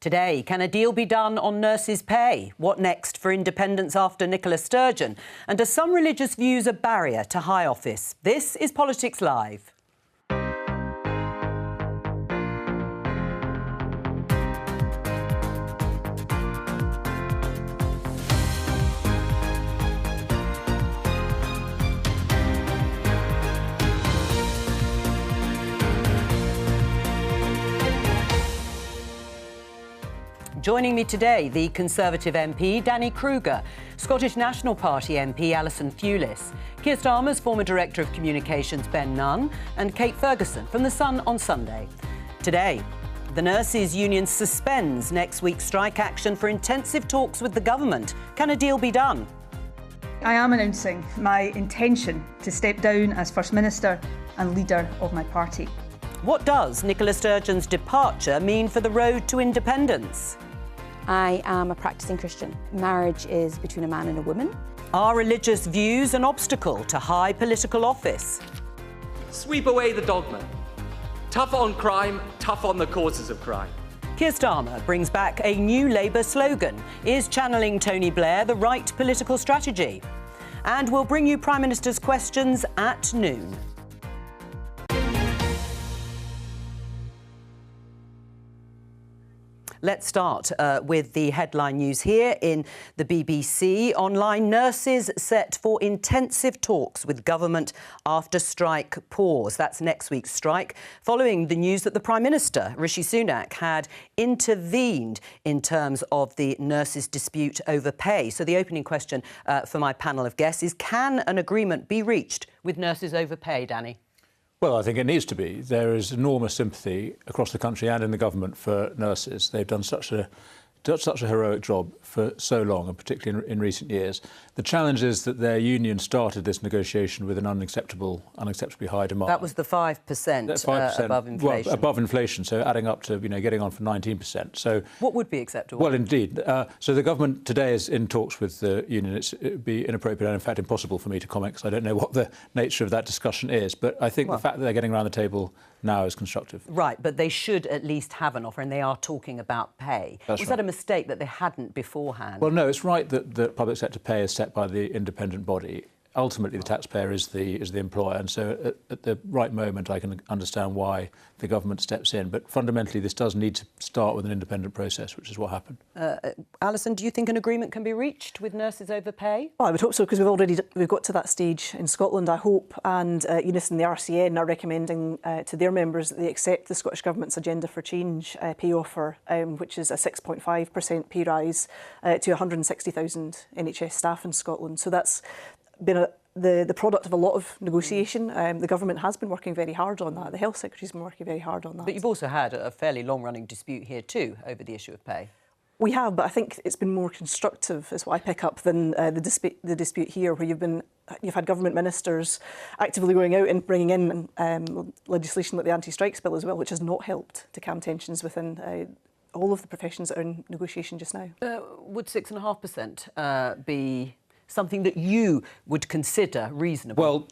Today, can a deal be done on nurses' pay? What next for independence after Nicola Sturgeon? And are some religious views a barrier to high office? This is Politics Live. Joining me today, the Conservative MP, Danny Kruger, Scottish National Party MP, Alison Fewlis, Keir Starmer's former Director of Communications, Ben Nunn, and Kate Ferguson from The Sun on Sunday. Today, the Nurses' Union suspends next week's strike action for intensive talks with the government. Can a deal be done? I am announcing my intention to step down as First Minister and leader of my party. What does Nicola Sturgeon's departure mean for the road to independence? I am a practising Christian. Marriage is between a man and a woman. Are religious views an obstacle to high political office? Sweep away the dogma. Tough on crime, tough on the causes of crime. Keir Starmer brings back a new Labour slogan. Is channeling Tony Blair the right political strategy? And we'll bring you Prime Minister's questions at noon. Let's start with the headline news here in the BBC. Online, nurses set for intensive talks with government after strike pause. That's next week's strike, following the news that the Prime Minister, Rishi Sunak, had intervened in terms of the nurses' dispute over pay. So the opening question for my panel of guests is, can an agreement be reached with nurses over pay, Danny? Well, I think it needs to be. There is enormous sympathy across the country and in the government for nurses. They've done such a heroic job for so long, and particularly in recent years. The challenge is that their union started this negotiation with an unacceptably high demand. That was the 5%, above inflation. Well, above inflation, so adding up to, getting on for 19%. So what would be acceptable? Well, indeed. So the government today is in talks with the union. It would be inappropriate and, in fact, impossible for me to comment because I don't know what the nature of that discussion is. But I think the fact that they're getting around the table now is constructive. Right, but they should at least have an offer, and they are talking about pay. Was that a mistake that they hadn't beforehand? Well, no, it's right that the public sector pay is set by the independent body. Ultimately, the taxpayer is the employer, and so at the right moment, I can understand why the government steps in. But fundamentally, this does need to start with an independent process, which is what happened. Alison, do you think an agreement can be reached with nurses over pay? Well, I would hope so, because we've got to that stage in Scotland, I hope, and Unison and the RCN are recommending to their members that they accept the Scottish Government's Agenda for Change pay offer, which is a 6.5% pay rise to 160,000 NHS staff in Scotland. So that's been the product of a lot of negotiation. The government has been working very hard on that. The Health Secretary's been working very hard on that. But you've also had a fairly long-running dispute here too over the issue of pay. We have, but I think it's been more constructive, is what I pick up, than the dispute here, where you've had government ministers actively going out and bringing in legislation like the anti-strikes bill as well, which has not helped to calm tensions within all of the professions that are in negotiation just now. Would 6.5% be something that you would consider reasonable? Well,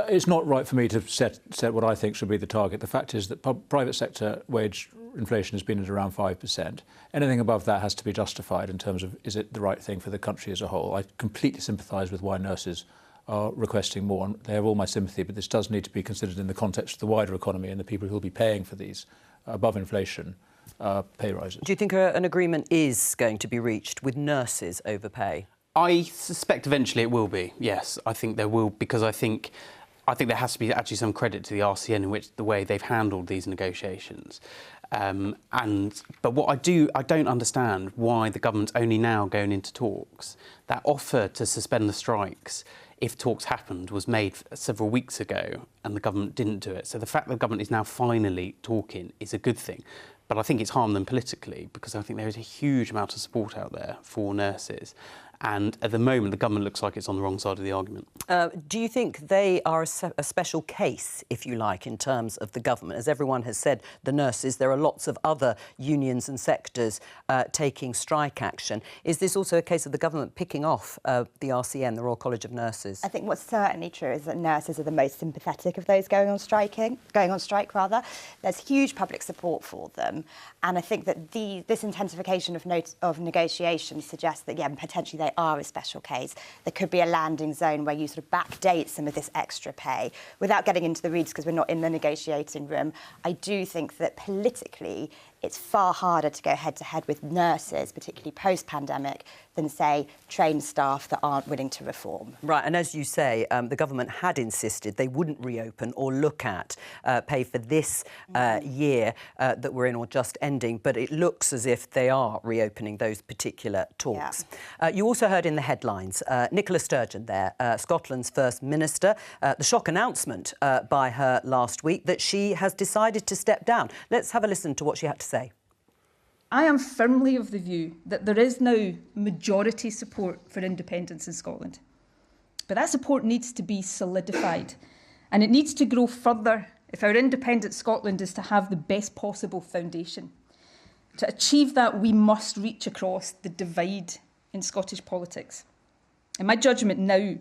it's not right for me to set what I think should be the target. The fact is that private sector wage inflation has been at around 5%. Anything above that has to be justified in terms of, is it the right thing for the country as a whole? I completely sympathise with why nurses are requesting more, and they have all my sympathy, but this does need to be considered in the context of the wider economy and the people who will be paying for these above inflation pay rises. Do you think an agreement is going to be reached with nurses over pay? I suspect eventually it will be, yes. I think there will, because I think there has to be actually some credit to the RCN in which the way they've handled these negotiations. But what I don't understand why the government's only now going into talks. That offer to suspend the strikes, if talks happened, was made several weeks ago and the government didn't do it. So the fact that the government is now finally talking is a good thing. But I think it's harmed them politically, because I think there is a huge amount of support out there for nurses. And at the moment, the government looks like it's on the wrong side of the argument. Do you think they are a special case, if you like, in terms of the government? As everyone has said, the nurses, there are lots of other unions and sectors taking strike action. Is this also a case of the government picking off the RCN, the Royal College of Nurses? I think what's certainly true is that nurses are the most sympathetic of those going on strike. There's huge public support for them, and I think that this intensification of negotiations suggests that, yeah, potentially they are a special case. There could be a landing zone where you sort of backdate some of this extra pay. Without getting into the weeds, because we're not in the negotiating room, I do think that politically it's far harder to go head-to-head with nurses, particularly post-pandemic, than, say, trained staff that aren't willing to reform. Right, and as you say, the government had insisted they wouldn't reopen or look at pay for this year that we're in or just ending, but it looks as if they are reopening those particular talks. Yeah. You also heard in the headlines, Nicola Sturgeon there, Scotland's First Minister, the shock announcement by her last week that she has decided to step down. Let's have a listen to what she had to say. I am firmly of the view that there is now majority support for independence in Scotland. But that support needs to be solidified, and it needs to grow further if our independent Scotland is to have the best possible foundation. To achieve that, we must reach across the divide in Scottish politics. And my judgment now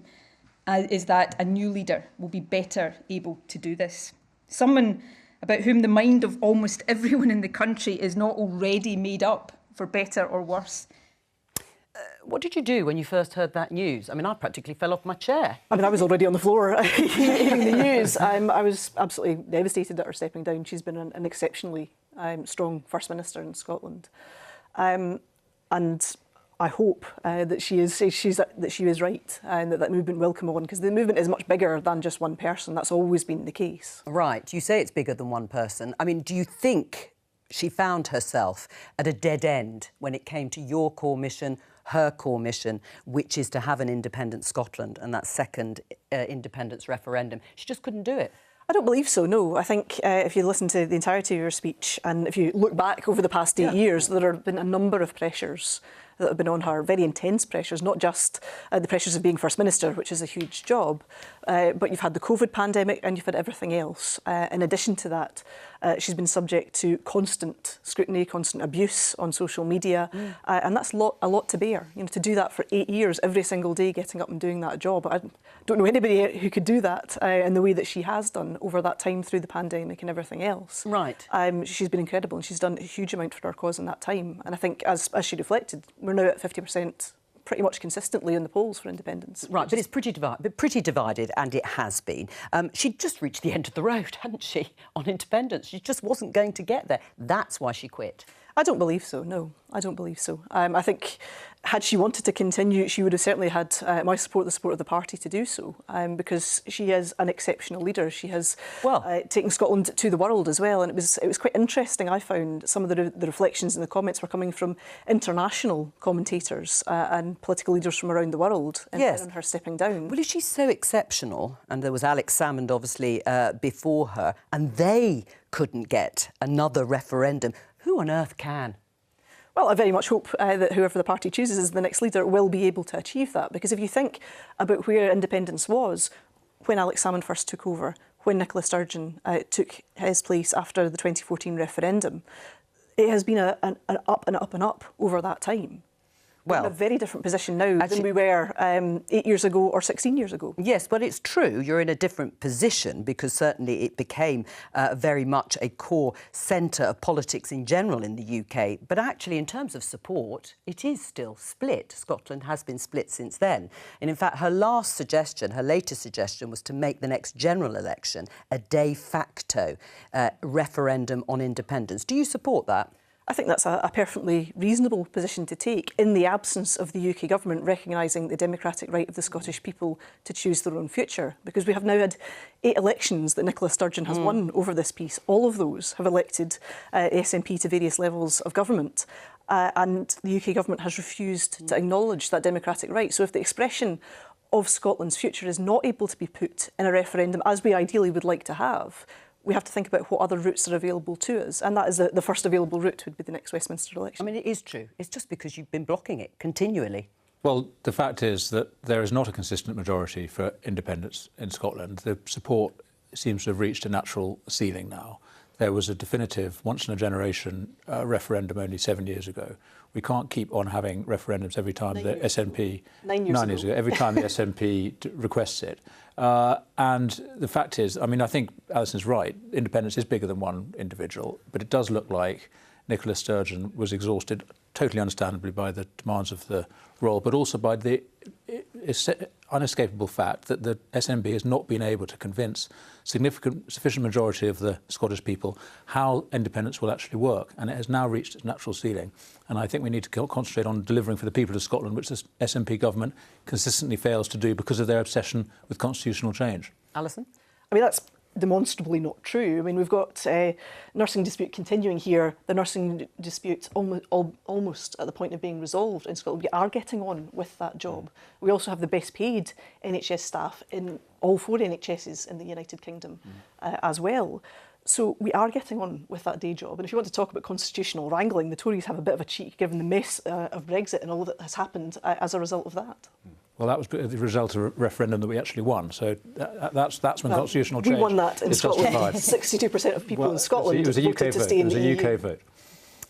is that a new leader will be better able to do this. Someone about whom the mind of almost everyone in the country is not already made up, for better or worse. What did you do when you first heard that news? I mean, I practically fell off my chair. I mean, I was already on the floor hearing the news. I was absolutely devastated at her stepping down. She's been an exceptionally strong First Minister in Scotland. And I hope that she is right and that movement will come on, because the movement is much bigger than just one person. That's always been the case. Right. You say it's bigger than one person. I mean, do you think she found herself at a dead end when it came to your core mission, her core mission, which is to have an independent Scotland and that second independence referendum? She just couldn't do it. I don't believe so, no. I think if you listen to the entirety of your speech and if you look back over the past 8 years, there have been a number of pressures that have been on her, very intense pressures, not just the pressures of being First Minister, which is a huge job, but you've had the COVID pandemic and you've had everything else. In addition to that, she's been subject to constant scrutiny, constant abuse on social media, and that's a lot to bear. You know, to do that for 8 years, every single day, getting up and doing that job. I don't know anybody who could do that in the way that she has done over that time through the pandemic and everything else. Right. She's been incredible, and she's done a huge amount for our cause in that time. And I think, as she reflected, we're now at 50% pretty much consistently in the polls for independence. Right, but it's pretty divided, and it has been. She'd just reached the end of the road, hadn't she, on independence? She just wasn't going to get there. That's why she quit. I don't believe so, no. I don't believe so. I think had she wanted to continue, she would have certainly had my support, the support of the party to do so, because she is an exceptional leader. She has taken Scotland to the world as well, and it was quite interesting. I found some of the reflections and the comments were coming from international commentators and political leaders from around the world on her stepping down. Well, if she's so exceptional, and there was Alex Salmond obviously before her, and they couldn't get another referendum, who on earth can? Well, I very much hope that whoever the party chooses as the next leader will be able to achieve that. Because if you think about where independence was when Alex Salmond first took over, when Nicola Sturgeon took his place after the 2014 referendum, it has been an up and up and up over that time. Well, we're in a very different position now than we were 8 years ago or 16 years ago. Yes, but it's true. You're in a different position because certainly it became very much a core centre of politics in general in the UK. But actually, in terms of support, it is still split. Scotland has been split since then. And in fact, her latest suggestion was to make the next general election a de facto referendum on independence. Do you support that? I think that's a perfectly reasonable position to take in the absence of the UK government recognising the democratic right of the Scottish people to choose their own future. Because we have now had 8 elections that Nicola Sturgeon has won over this piece. All of those have elected SNP to various levels of government. And the UK government has refused to acknowledge that democratic right. So if the expression of Scotland's future is not able to be put in a referendum, as we ideally would like to have, we have to think about what other routes are available to us. And that is the first available route would be the next Westminster election. I mean, it is true. It's just because you've been blocking it continually. Well, the fact is that there is not a consistent majority for independence in Scotland. The support seems to have reached a natural ceiling now. There was a definitive, once-in-a-generation referendum only 7 years ago. We can't keep on having referendums every time the SNP... 9 years ago. Every time the SNP requests it. And the fact is, I mean, I think Alison's right. Independence is bigger than one individual, but it does look like Nicola Sturgeon was exhausted, totally understandably, by the demands of the role, but also by the unescapable fact that the SNP has not been able to convince sufficient majority of the Scottish people how independence will actually work. And it has now reached its natural ceiling. And I think we need to concentrate on delivering for the people of Scotland, which the SNP government consistently fails to do because of their obsession with constitutional change. Alison? I mean, that's demonstrably not true. I mean, we've got a nursing dispute continuing here, the nursing dispute almost at the point of being resolved in Scotland. We are getting on with that job. We also have the best paid NHS staff in all 4 NHSs in the United Kingdom as well. So we are getting on with that day job. And if you want to talk about constitutional wrangling, the Tories have a bit of a cheek given the mess of Brexit and all that has happened as a result of that. Well, that was the result of a referendum that we actually won. So that's when constitutional change. We won that in Scotland. 62% of people in Scotland voted to stay in the EU. It was a UK vote.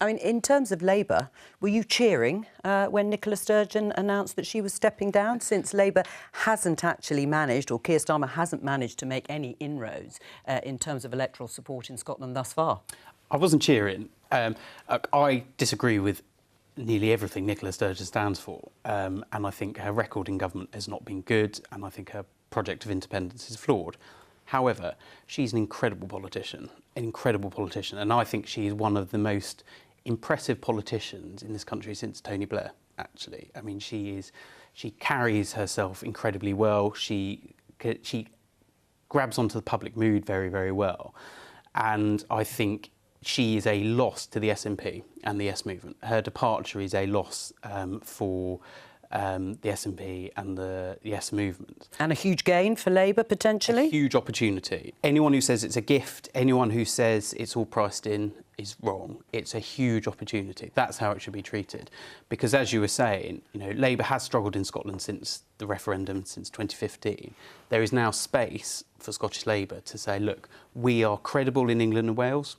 I mean, in terms of Labour, were you cheering when Nicola Sturgeon announced that she was stepping down, since Labour hasn't actually managed, or Keir Starmer hasn't managed to make any inroads in terms of electoral support in Scotland thus far? I wasn't cheering. I disagree with nearly everything Nicola Sturgeon stands for, and I think her record in government has not been good, and I think her project of independence is flawed. However, she's an incredible politician, and I think she is one of the most impressive politicians in this country since Tony Blair, actually. I mean, she carries herself incredibly well. She grabs onto the public mood very, very well, and I think she is a loss to the SNP and the Yes movement. Her departure is a loss for the SNP and the Yes movement. And a huge gain for Labour, potentially? A huge opportunity. Anyone who says it's a gift, anyone who says it's all priced in is wrong. It's a huge opportunity. That's how it should be treated. Because as you were saying, you know, Labour has struggled in Scotland since the referendum, since 2015. There is now space for Scottish Labour to say, look, we are credible in England and Wales.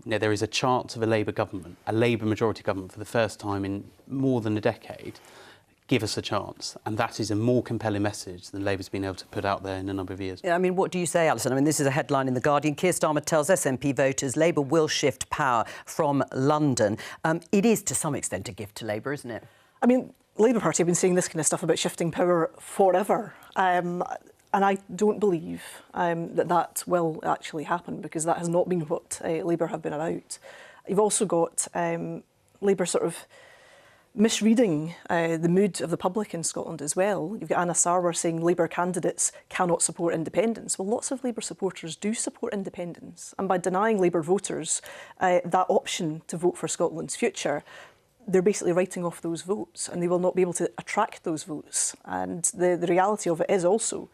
You know, there is a chance of a Labour government, a Labour majority government for the first time in more than a decade. Give us a chance. And that is a more compelling message than Labour's been able to put out there in a number of years. Yeah, I mean, what do you say, Alison? I mean, this is a headline in The Guardian. Keir Starmer tells SNP voters Labour will shift power from London. It is, to some extent, a gift to Labour, isn't it? I mean, Labour Party have been saying this kind of stuff about shifting power forever. And I don't believe that will actually happen, because that has not been what Labour have been about. You've also got Labour sort of misreading the mood of the public in Scotland as well. You've got Anna Sarwar saying Labour candidates cannot support independence. Well, lots of Labour supporters do support independence. And by denying Labour voters that option to vote for Scotland's future, they're basically writing off those votes, and they will not be able to attract those votes. And the reality of it is also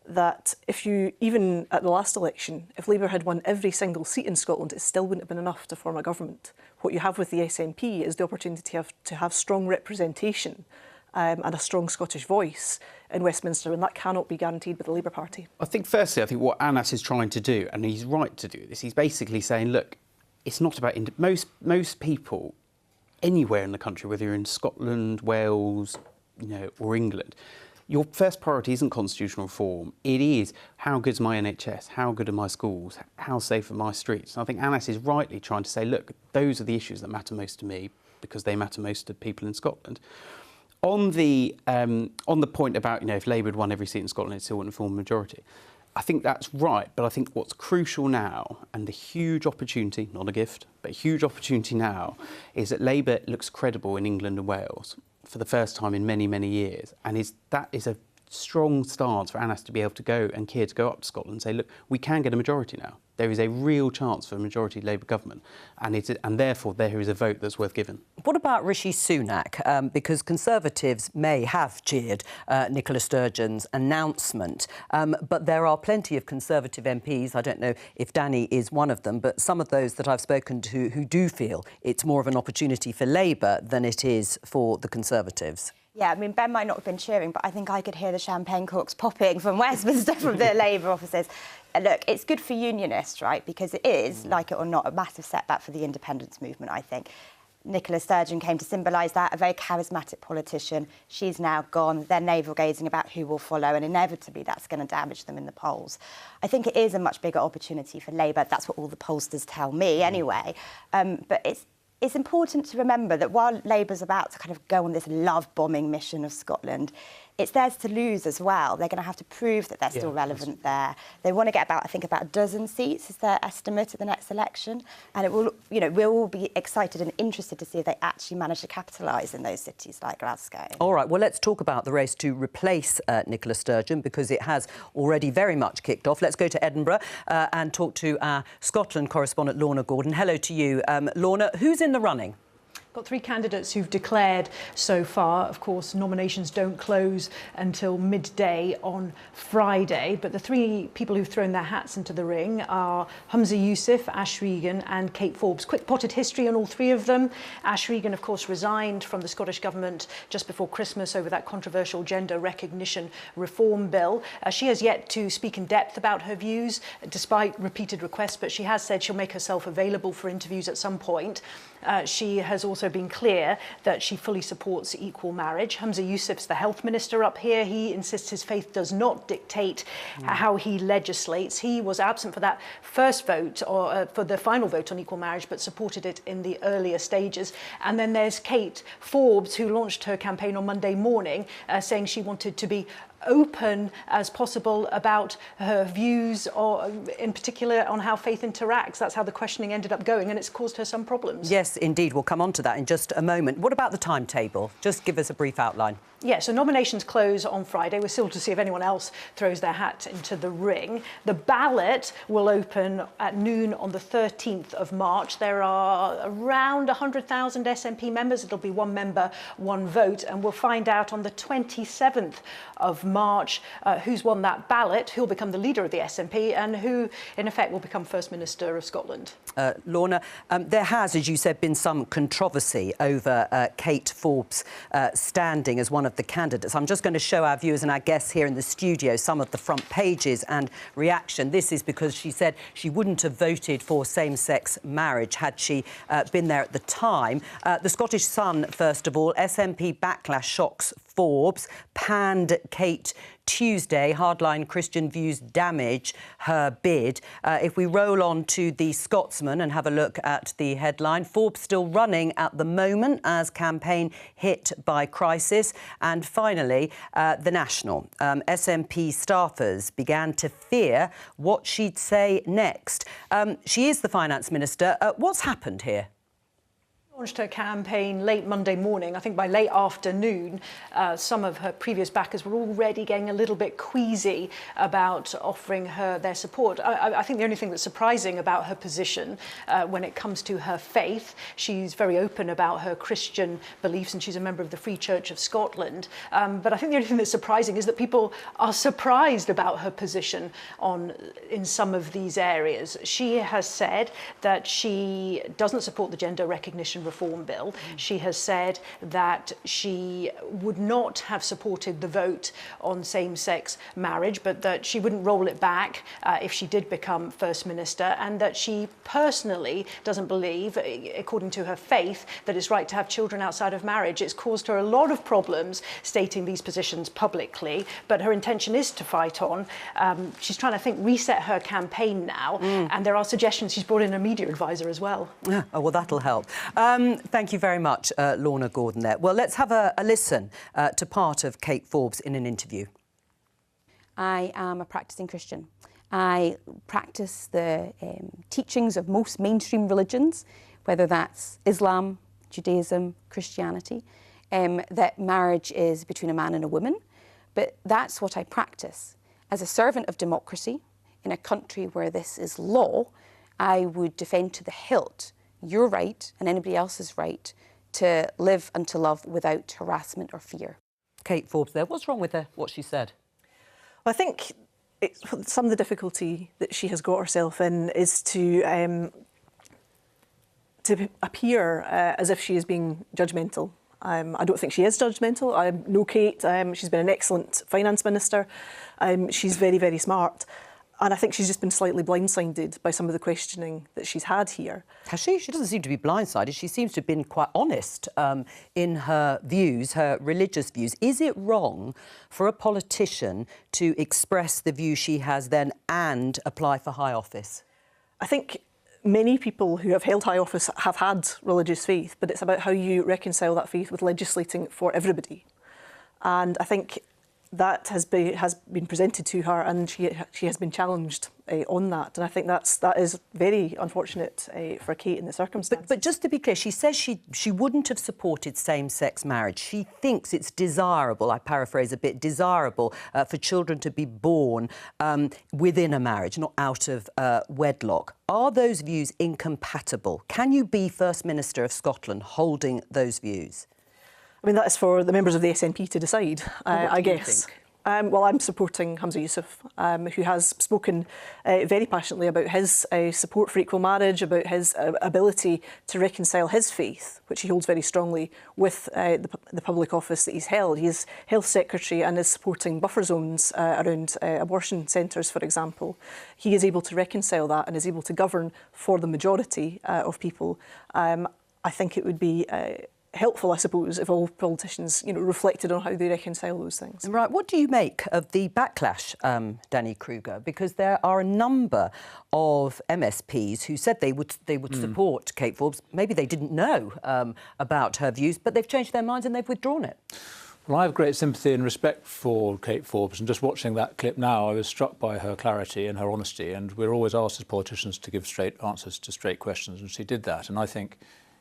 that if you, even at the last election, if Labour had won every single seat in Scotland, it still wouldn't have been enough to form a government. What you have with the SNP is the opportunity to have strong representation and a strong Scottish voice in Westminster, and that cannot be guaranteed by the Labour Party. I think, firstly, what Anas is trying to do, and he's right to do this, he's basically saying, look, it's not about... Most people anywhere in the country, whether you're in Scotland, Wales, you know, or England, your first priority isn't constitutional reform. It is, how good's my NHS? How good are my schools? How safe are my streets? And I think Anas is rightly trying to say, look, those are the issues that matter most to me, because they matter most to people in Scotland. On the point about, you know, if Labour had won every seat in Scotland, it still wouldn't form a majority. I think that's right, but I think what's crucial now, and the huge opportunity, not a gift, but a huge opportunity now, is that Labour looks credible in England and Wales for the first time in many, many years. And that is a strong stance for Anas to be able to go, and Keir to go up to Scotland and say, look, we can get a majority now. there is a real chance for a majority Labour government, and therefore there is a vote that's worth giving. What about Rishi Sunak? Because Conservatives may have cheered Nicola Sturgeon's announcement, but there are plenty of Conservative MPs, I don't know if Danny is one of them, but some of those that I've spoken to who do feel it's more of an opportunity for Labour than it is for the Conservatives. Yeah, I mean, Ben might not have been cheering, but I think I could hear the champagne corks popping from Westminster from the Labour offices. Look, it's good for unionists, right, because it is, like it or not, a massive setback for the independence movement, I think. Nicola Sturgeon came to symbolise that, a very charismatic politician. She's now gone. They're navel-gazing about who will follow, and inevitably that's going to damage them in the polls. I think it is a much bigger opportunity for Labour. That's what all the pollsters tell me anyway. But it's important to remember that while Labour's about to kind of go on this love-bombing mission of Scotland, it's theirs to lose as well. They're going to have to prove that they're still relevant there. They want to get about a dozen seats is their estimate at the next election. And it will, we'll all be excited and interested to see if they actually manage to capitalise in those cities like Glasgow. All right, well, let's talk about the race to replace Nicola Sturgeon, because it has already very much kicked off. Let's go to Edinburgh and talk to our Scotland correspondent, Lorna Gordon. Hello to you. Lorna, who's in the running? Got 3 candidates who've declared so far. Of course, nominations don't close until midday on Friday, but the 3 people who've thrown their hats into the ring are Humza Yousaf, Ash Regan and Kate Forbes. Quick potted history on all 3 of them. Ash Regan, of course, resigned from the Scottish Government just before Christmas over that controversial gender recognition reform bill. She has yet to speak in depth about her views, despite repeated requests, but she has said she'll make herself available for interviews at some point. She has also been clear that she fully supports equal marriage. Humza Yousaf's the health minister up here. He insists his faith does not dictate how he legislates. He was absent for that first vote, or for the final vote on equal marriage, but supported it in the earlier stages. And then there's Kate Forbes, who launched her campaign on Monday morning, saying she wanted to be open as possible about her views, or in particular on how faith interacts. That's how the questioning ended up going, and it's caused her some problems. Yes, indeed. We'll come on to that in just a moment. What about the timetable? Just give us a brief outline. Yeah, so nominations close on Friday. We're still to see if anyone else throws their hat into the ring. The ballot will open at noon on the 13th of March. There are around 100,000 SNP members. It'll be 1 member, 1 vote, and we'll find out on the 27th of March who's won that ballot, who'll become the leader of the SNP, and who, in effect, will become First Minister of Scotland. Lorna, there has, as you said, been some controversy over Kate Forbes' standing as one of the candidates. I'm just going to show our viewers and our guests here in the studio some of the front pages and reaction. This is because she said she wouldn't have voted for same-sex marriage had she been there at the time. The Scottish Sun, first of all, SNP backlash shocks Forbes, panned Kate Tuesday, hardline Christian views damage her bid. If we roll on to the Scotsman and have a look at the headline, Forbes still running at the moment as campaign hit by crisis. And finally, the National. SNP staffers began to fear what she'd say next. She is the Finance Minister. What's happened here? Launched her campaign late Monday morning. I think by late afternoon, some of her previous backers were already getting a little bit queasy about offering her their support. I think the only thing that's surprising about her position when it comes to her faith, she's very open about her Christian beliefs, and she's a member of the Free Church of Scotland. But I think the only thing that's surprising is that people are surprised about her position in some of these areas. She has said that she doesn't support the gender recognition reform bill. She has said that she would not have supported the vote on same-sex marriage, but that she wouldn't roll it back if she did become First Minister, and that she personally doesn't believe, according to her faith, that it's right to have children outside of marriage. It's caused her a lot of problems stating these positions publicly, but her intention is to fight on. She's trying to reset her campaign now, and there are suggestions she's brought in a media advisor as well. Oh, well, that'll help. Thank you very much, Lorna Gordon there. Well, let's have a listen to part of Kate Forbes in an interview. I am a practising Christian. I practice the teachings of most mainstream religions, whether that's Islam, Judaism, Christianity, that marriage is between a man and a woman. But that's what I practice. As a servant of democracy, in a country where this is law, I would defend to the hilt your right and anybody else's right to live and to love without harassment or fear. Kate Forbes there. What's wrong with what she said? Well, I think some of the difficulty that she has got herself in is to appear as if she is being judgmental. I don't think she is judgmental. I know Kate. She's been an excellent finance minister. She's very, very smart. And I think she's just been slightly blindsided by some of the questioning that she's had here. Has she? She doesn't seem to be blindsided. She seems to have been quite honest in her views, her religious views. Is it wrong for a politician to express the view she has then and apply for high office? I think many people who have held high office have had religious faith, but it's about how you reconcile that faith with legislating for everybody. And I think that has been presented to her, and she has been challenged on that. And I think that is very unfortunate for Kate in the circumstances. But just to be clear, she says she wouldn't have supported same-sex marriage. She thinks it's desirable, I paraphrase a bit, desirable for children to be born within a marriage, not out of wedlock. Are those views incompatible? Can you be First Minister of Scotland holding those views? I mean, that is for the members of the SNP to decide, I guess. Well, I'm supporting Hamza Yusuf, who has spoken very passionately about his support for equal marriage, about his ability to reconcile his faith, which he holds very strongly, with the public office that he's held. He is Health Secretary and is supporting buffer zones around abortion centres, for example. He is able to reconcile that and is able to govern for the majority of people. I think it would be helpful, I suppose, if all politicians, reflected on how they reconcile those things. Right. What do you make of the backlash, Danny Kruger? Because there are a number of MSPs who said they would support Kate Forbes. Maybe they didn't know about her views, but they've changed their minds and they've withdrawn it. Well, I have great sympathy and respect for Kate Forbes, and just watching that clip now, I was struck by her clarity and her honesty, and we're always asked as politicians to give straight answers to straight questions, and she did that. And I think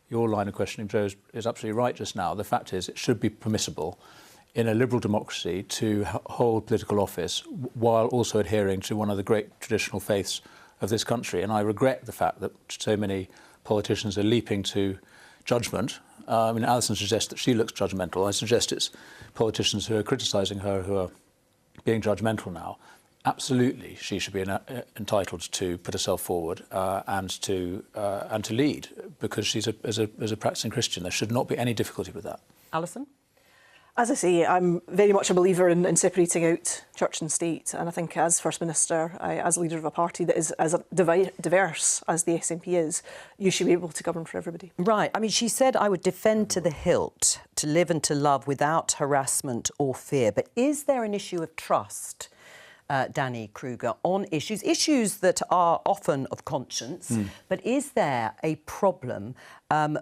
your line of questioning, Jo, is absolutely right just now. The fact is, it should be permissible in a liberal democracy to hold political office while also adhering to one of the great traditional faiths of this country. And I regret the fact that so many politicians are leaping to judgment. Alison suggests that she looks judgmental. I suggest it's politicians who are criticising her who are being judgmental now. Absolutely, she should be entitled to put herself forward and to lead, because she's as a practising Christian. There should not be any difficulty with that. Alison? As I say, I'm very much a believer in separating out church and state, and I think as First Minister, as leader of a party that is as diverse as the SNP is, you should be able to govern for everybody. Right. I mean, she said, I would defend to the hilt to live and to love without harassment or fear. But is there an issue of trust, Danny Kruger, on issues that are often of conscience, but is there a problem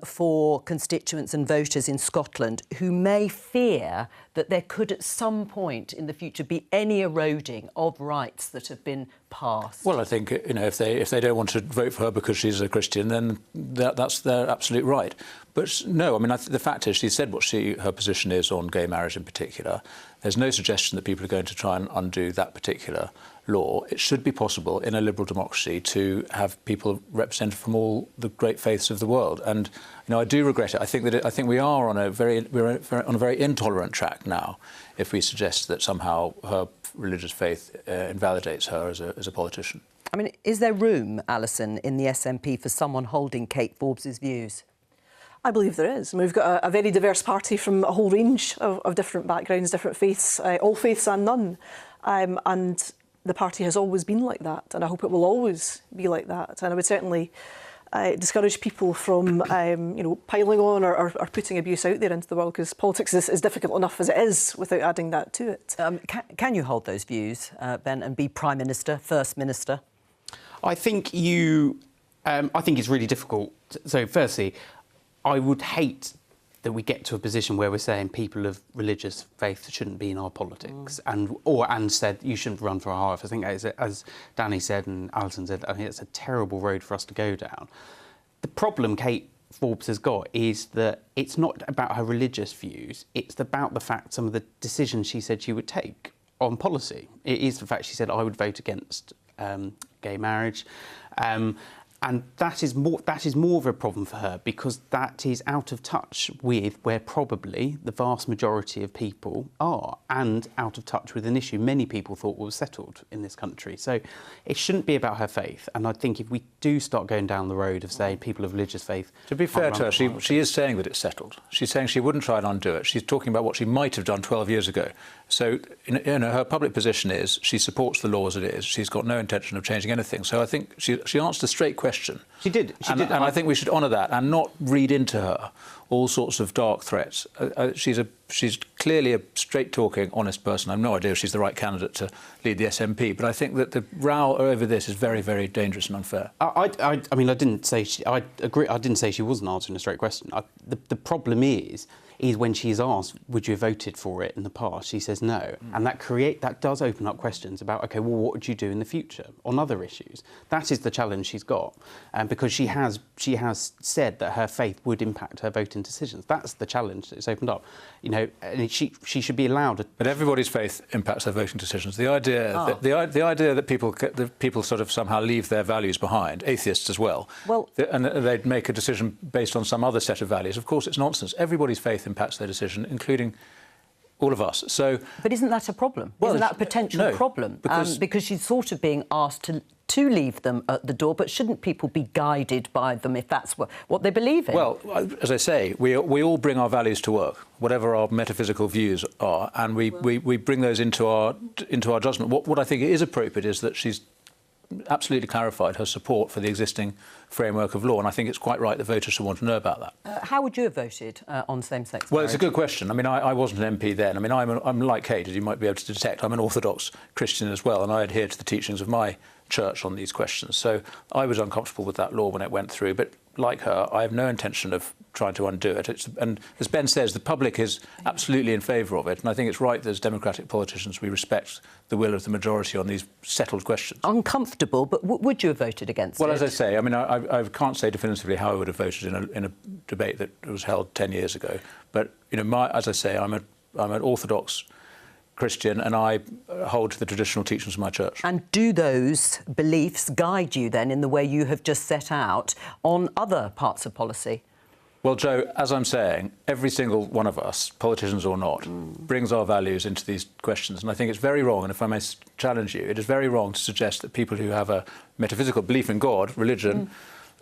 for constituents and voters in Scotland who may fear that there could at some point in the future be any eroding of rights that have been passed? Well, I think, if they don't want to vote for her because she's a Christian, then that's their absolute right. But no, I mean, the fact is, she said what her position is on gay marriage in particular. There's no suggestion that people are going to try and undo that particular law. It should be possible in a liberal democracy to have people represented from all the great faiths of the world. And I do regret it. I think we are on a very intolerant track now if we suggest that somehow her religious faith invalidates her as a politician. I mean, is there room, Alison, in the SNP for someone holding Kate Forbes' views? I believe there is. I mean, we've got a very diverse party from a whole range of different backgrounds, different faiths, all faiths and none. And the party has always been like that, and I hope it will always be like that. And I would certainly discourage people from, piling on or putting abuse out there into the world, because politics is difficult enough as it is without adding that to it. Can you hold those views, Ben, and be Prime Minister, First Minister? I think I think it's really difficult. So, firstly, I would hate that we get to a position where we're saying people of religious faith shouldn't be in our politics, and said you shouldn't run for our office. I think, as Danny said and Alison said, I think it's a terrible road for us to go down. The problem Kate Forbes has got is that it's not about her religious views, it's about the fact some of the decisions she said she would take on policy. It is the fact she said, I would vote against gay marriage. And that is more of a problem for her, because that is out of touch with where probably the vast majority of people are, and out of touch with an issue many people thought was settled in this country. So it shouldn't be about her faith. And I think if we do start going down the road of saying people of religious faith... To be fair to her, she is saying that it's settled. She's saying she wouldn't try and undo it. She's talking about what she might have done 12 years ago. So her public position is she supports the law as it is. She's got no intention of changing anything. So I think she answered a straight question. She did. And I think we should honour that and not read into her all sorts of dark threats. She's clearly a straight-talking, honest person. I have no idea if she's the right candidate to lead the SNP, but I think that the row over this is very, very dangerous and unfair. I mean, I didn't say I agree. I didn't say she wasn't answering a straight question. The problem is when she's asked, would you have voted for it in the past, she says no. And that does open up questions about, OK, well, what would you do in the future on other issues? That is the challenge she's got, because she has said that her faith would impact her voting decisions. That's the challenge that's opened up. You know, and she should be allowed to... But everybody's faith impacts their voting decisions. The idea that people sort of somehow leave their values behind, atheists as well, and they'd make a decision based on some other set of values, of course, it's nonsense. Everybody's faith impacts their decision, including all of us. So, but isn't that a problem? Isn't that a potential problem? Because she's sort of being asked to leave them at the door, but shouldn't people be guided by them if that's what they believe in? Well, as I say, we all bring our values to work, whatever our metaphysical views are, and we bring those into our judgment. What I think is appropriate is that she's absolutely clarified her support for the existing framework of law, and I think it's quite right that voters should want to know about that. How would you have voted on same-sex marriage? Well, it's a good question. I mean, I wasn't an MP then. I mean, I'm like Kate, as you might be able to detect. I'm an Orthodox Christian as well, and I adhere to the teachings of my church on these questions. So I was uncomfortable with that law when it went through, but like her, I have no intention of trying to undo it. And as Ben says, the public is absolutely in favour of it, and I think it's right that as democratic politicians we respect the will of the majority on these settled questions. Uncomfortable, but would you have voted against it? Well, as I say, I mean, I can't say definitively how I would have voted in a debate that was held 10 years ago. But, you know, as I say, I'm an Orthodox Christian, and I hold to the traditional teachings of my church. And do those beliefs guide you then in the way you have just set out on other parts of policy? Well, Jo, as I'm saying, every single one of us, politicians or not, brings our values into these questions. And I think it's very wrong, and if I may challenge you, it is very wrong to suggest that people who have a metaphysical belief in God, religion,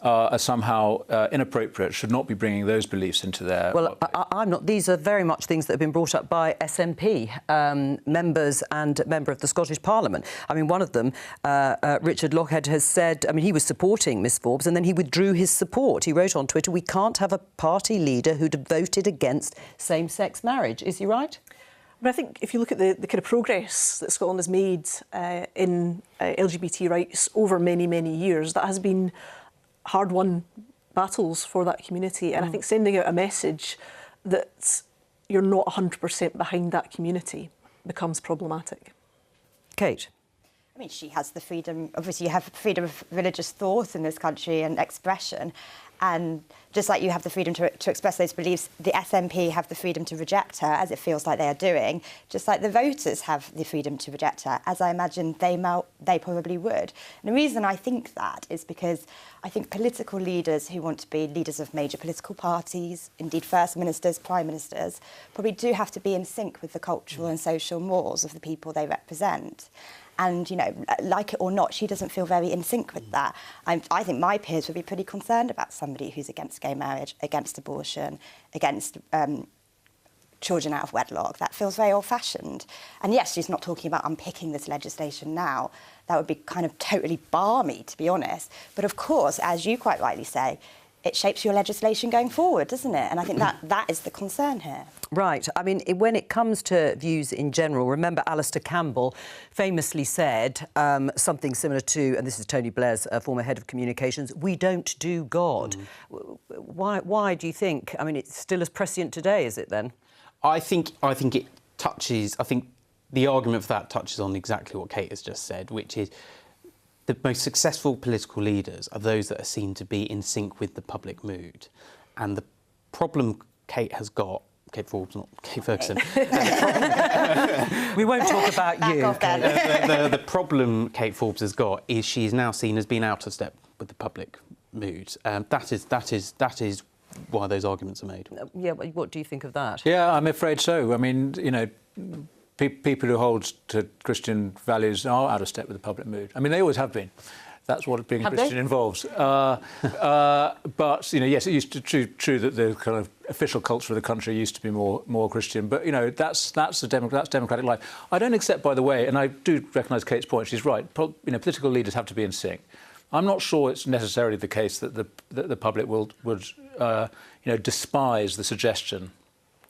are somehow inappropriate, should not be bringing those beliefs into their... Well, I'm not. These are very much things that have been brought up by SNP members and a member of the Scottish Parliament. I mean, one of them, Richard Lochhead, has said, I mean, he was supporting Miss Forbes and then he withdrew his support. He wrote on Twitter, "We can't have a party leader who'd voted against same-sex marriage." Is he right? But I think if you look at the kind of progress that Scotland has made in LGBT rights over many, many years, that has been hard-won battles for that community. And I think sending out a message that you're not 100% behind that community becomes problematic. Kate? I mean, she has the freedom, obviously you have freedom of religious thought in this country and expression. And just like you have the freedom to express those beliefs, the SNP have the freedom to reject her, as it feels like they are doing, just like the voters have the freedom to reject her, as I imagine they probably would. And the reason I think that is because I think political leaders who want to be leaders of major political parties, indeed First Ministers, Prime Ministers, probably do have to be in sync with the cultural and social mores of the people they represent. And, you know, like it or not, she doesn't feel very in sync with that. I think my peers would be pretty concerned about somebody who's against gay marriage, against abortion, against children out of wedlock. That feels very old-fashioned. And yes, she's not talking about unpicking this legislation now. That would be kind of totally balmy, to be honest. But of course, as you quite rightly say, it shapes your legislation going forward, doesn't it? And I think that is the concern here. Right. I mean, when it comes to views in general, remember Alistair Campbell famously said something similar to, and this is Tony Blair's former head of communications, "We don't do God." Why do you think? I mean, it's still as prescient today, is it then? I think it touches... I think the argument for that touches on exactly what Kate has just said, which is the most successful political leaders are those that are seen to be in sync with the public mood. And the problem Kate has got Kate Forbes, not Kate Ferguson. We won't talk about you. The problem Kate Forbes has got is she's now seen as being out of step with the public mood. That is why those arguments are made. Yeah, what do you think of that? Yeah, I'm afraid so. I mean, you know, people who hold to Christian values are out of step with the public mood. I mean, they always have been. That's what being a Christian involves. But, you know, yes, it used to be true that the kind of official culture of the country used to be more Christian. But, you know, that's democratic life. I don't accept, by the way, and I do recognise Kate's point, she's right, you know, political leaders have to be in sync. I'm not sure it's necessarily the case that the public would you know, despise the suggestion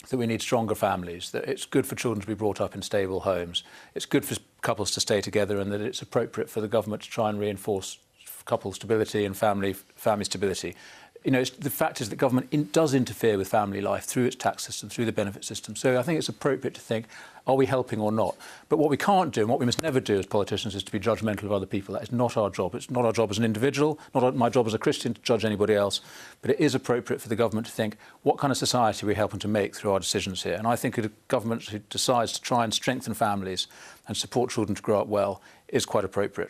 that we need stronger families, that it's good for children to be brought up in stable homes, it's good for couples to stay together, and that it's appropriate for the government to try and reinforce couple stability and family stability. You know, the fact is that government does interfere with family life through its tax system, through the benefit system. So I think it's appropriate to think, are we helping or not? But what we can't do, and what we must never do as politicians, is to be judgmental of other people. That is not our job. It's not our job as an individual, not my job as a Christian to judge anybody else. But it is appropriate for the government to think, what kind of society are we helping to make through our decisions here? And I think a government who decides to try and strengthen families and support children to grow up well is quite appropriate.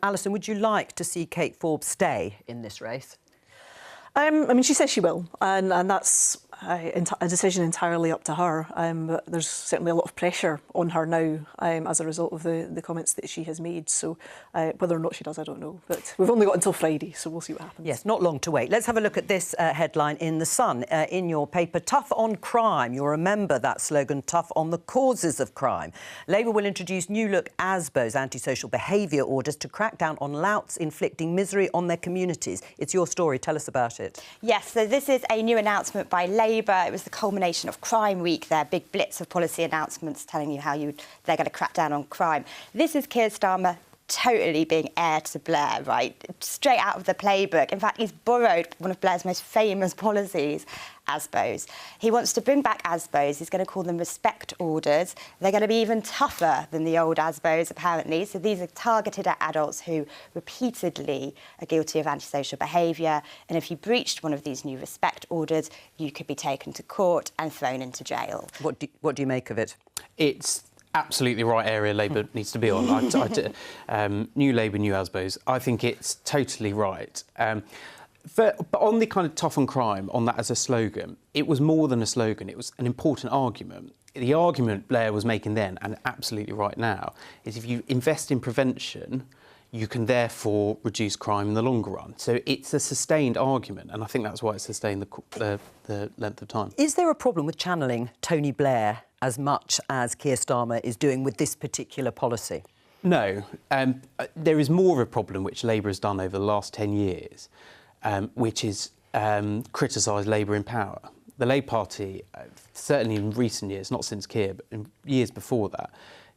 Alison, would you like to see Kate Forbes stay in this race? I mean, she says she will, and that's a decision entirely up to her. But there's certainly a lot of pressure on her now as a result of the comments that she has made. So whether or not she does, I don't know. But we've only got until Friday, so we'll see what happens. Yes, not long to wait. Let's have a look at this headline in The Sun. In your paper, tough on crime. You'll remember that slogan, tough on the causes of crime. Labour will introduce new look ASBO's antisocial behaviour orders to crack down on louts inflicting misery on their communities. It's your story. Tell us about it. Yes, so this is a new announcement by Labour. It was the culmination of Crime Week, their big blitz of policy announcements telling you how they're going to crack down on crime. This is Keir Starmer totally being heir to Blair, right? Straight out of the playbook. In fact, he's borrowed one of Blair's most famous policies, ASBO's. He wants to bring back ASBO's. He's going to call them respect orders. They're going to be even tougher than the old ASBO's, apparently. So these are targeted at adults who repeatedly are guilty of antisocial behaviour. And if you breached one of these new respect orders, you could be taken to court and thrown into jail. What do you make of it? It's absolutely right area Labour needs to be on. New Labour, new ASBO's. I think it's totally right. But on the kind of tough on crime, on that as a slogan, it was more than a slogan. It was an important argument. The argument Blair was making then, and absolutely right now, is if you invest in prevention, you can therefore reduce crime in the longer run. So it's a sustained argument, and I think that's why it's sustained the length of time. Is there a problem with channelling Tony Blair as much as Keir Starmer is doing with this particular policy? No. There is more of a problem which Labour has done over the last 10 years, which is criticise Labour in power. The Labour Party, certainly in recent years, not since Keir, but in years before that,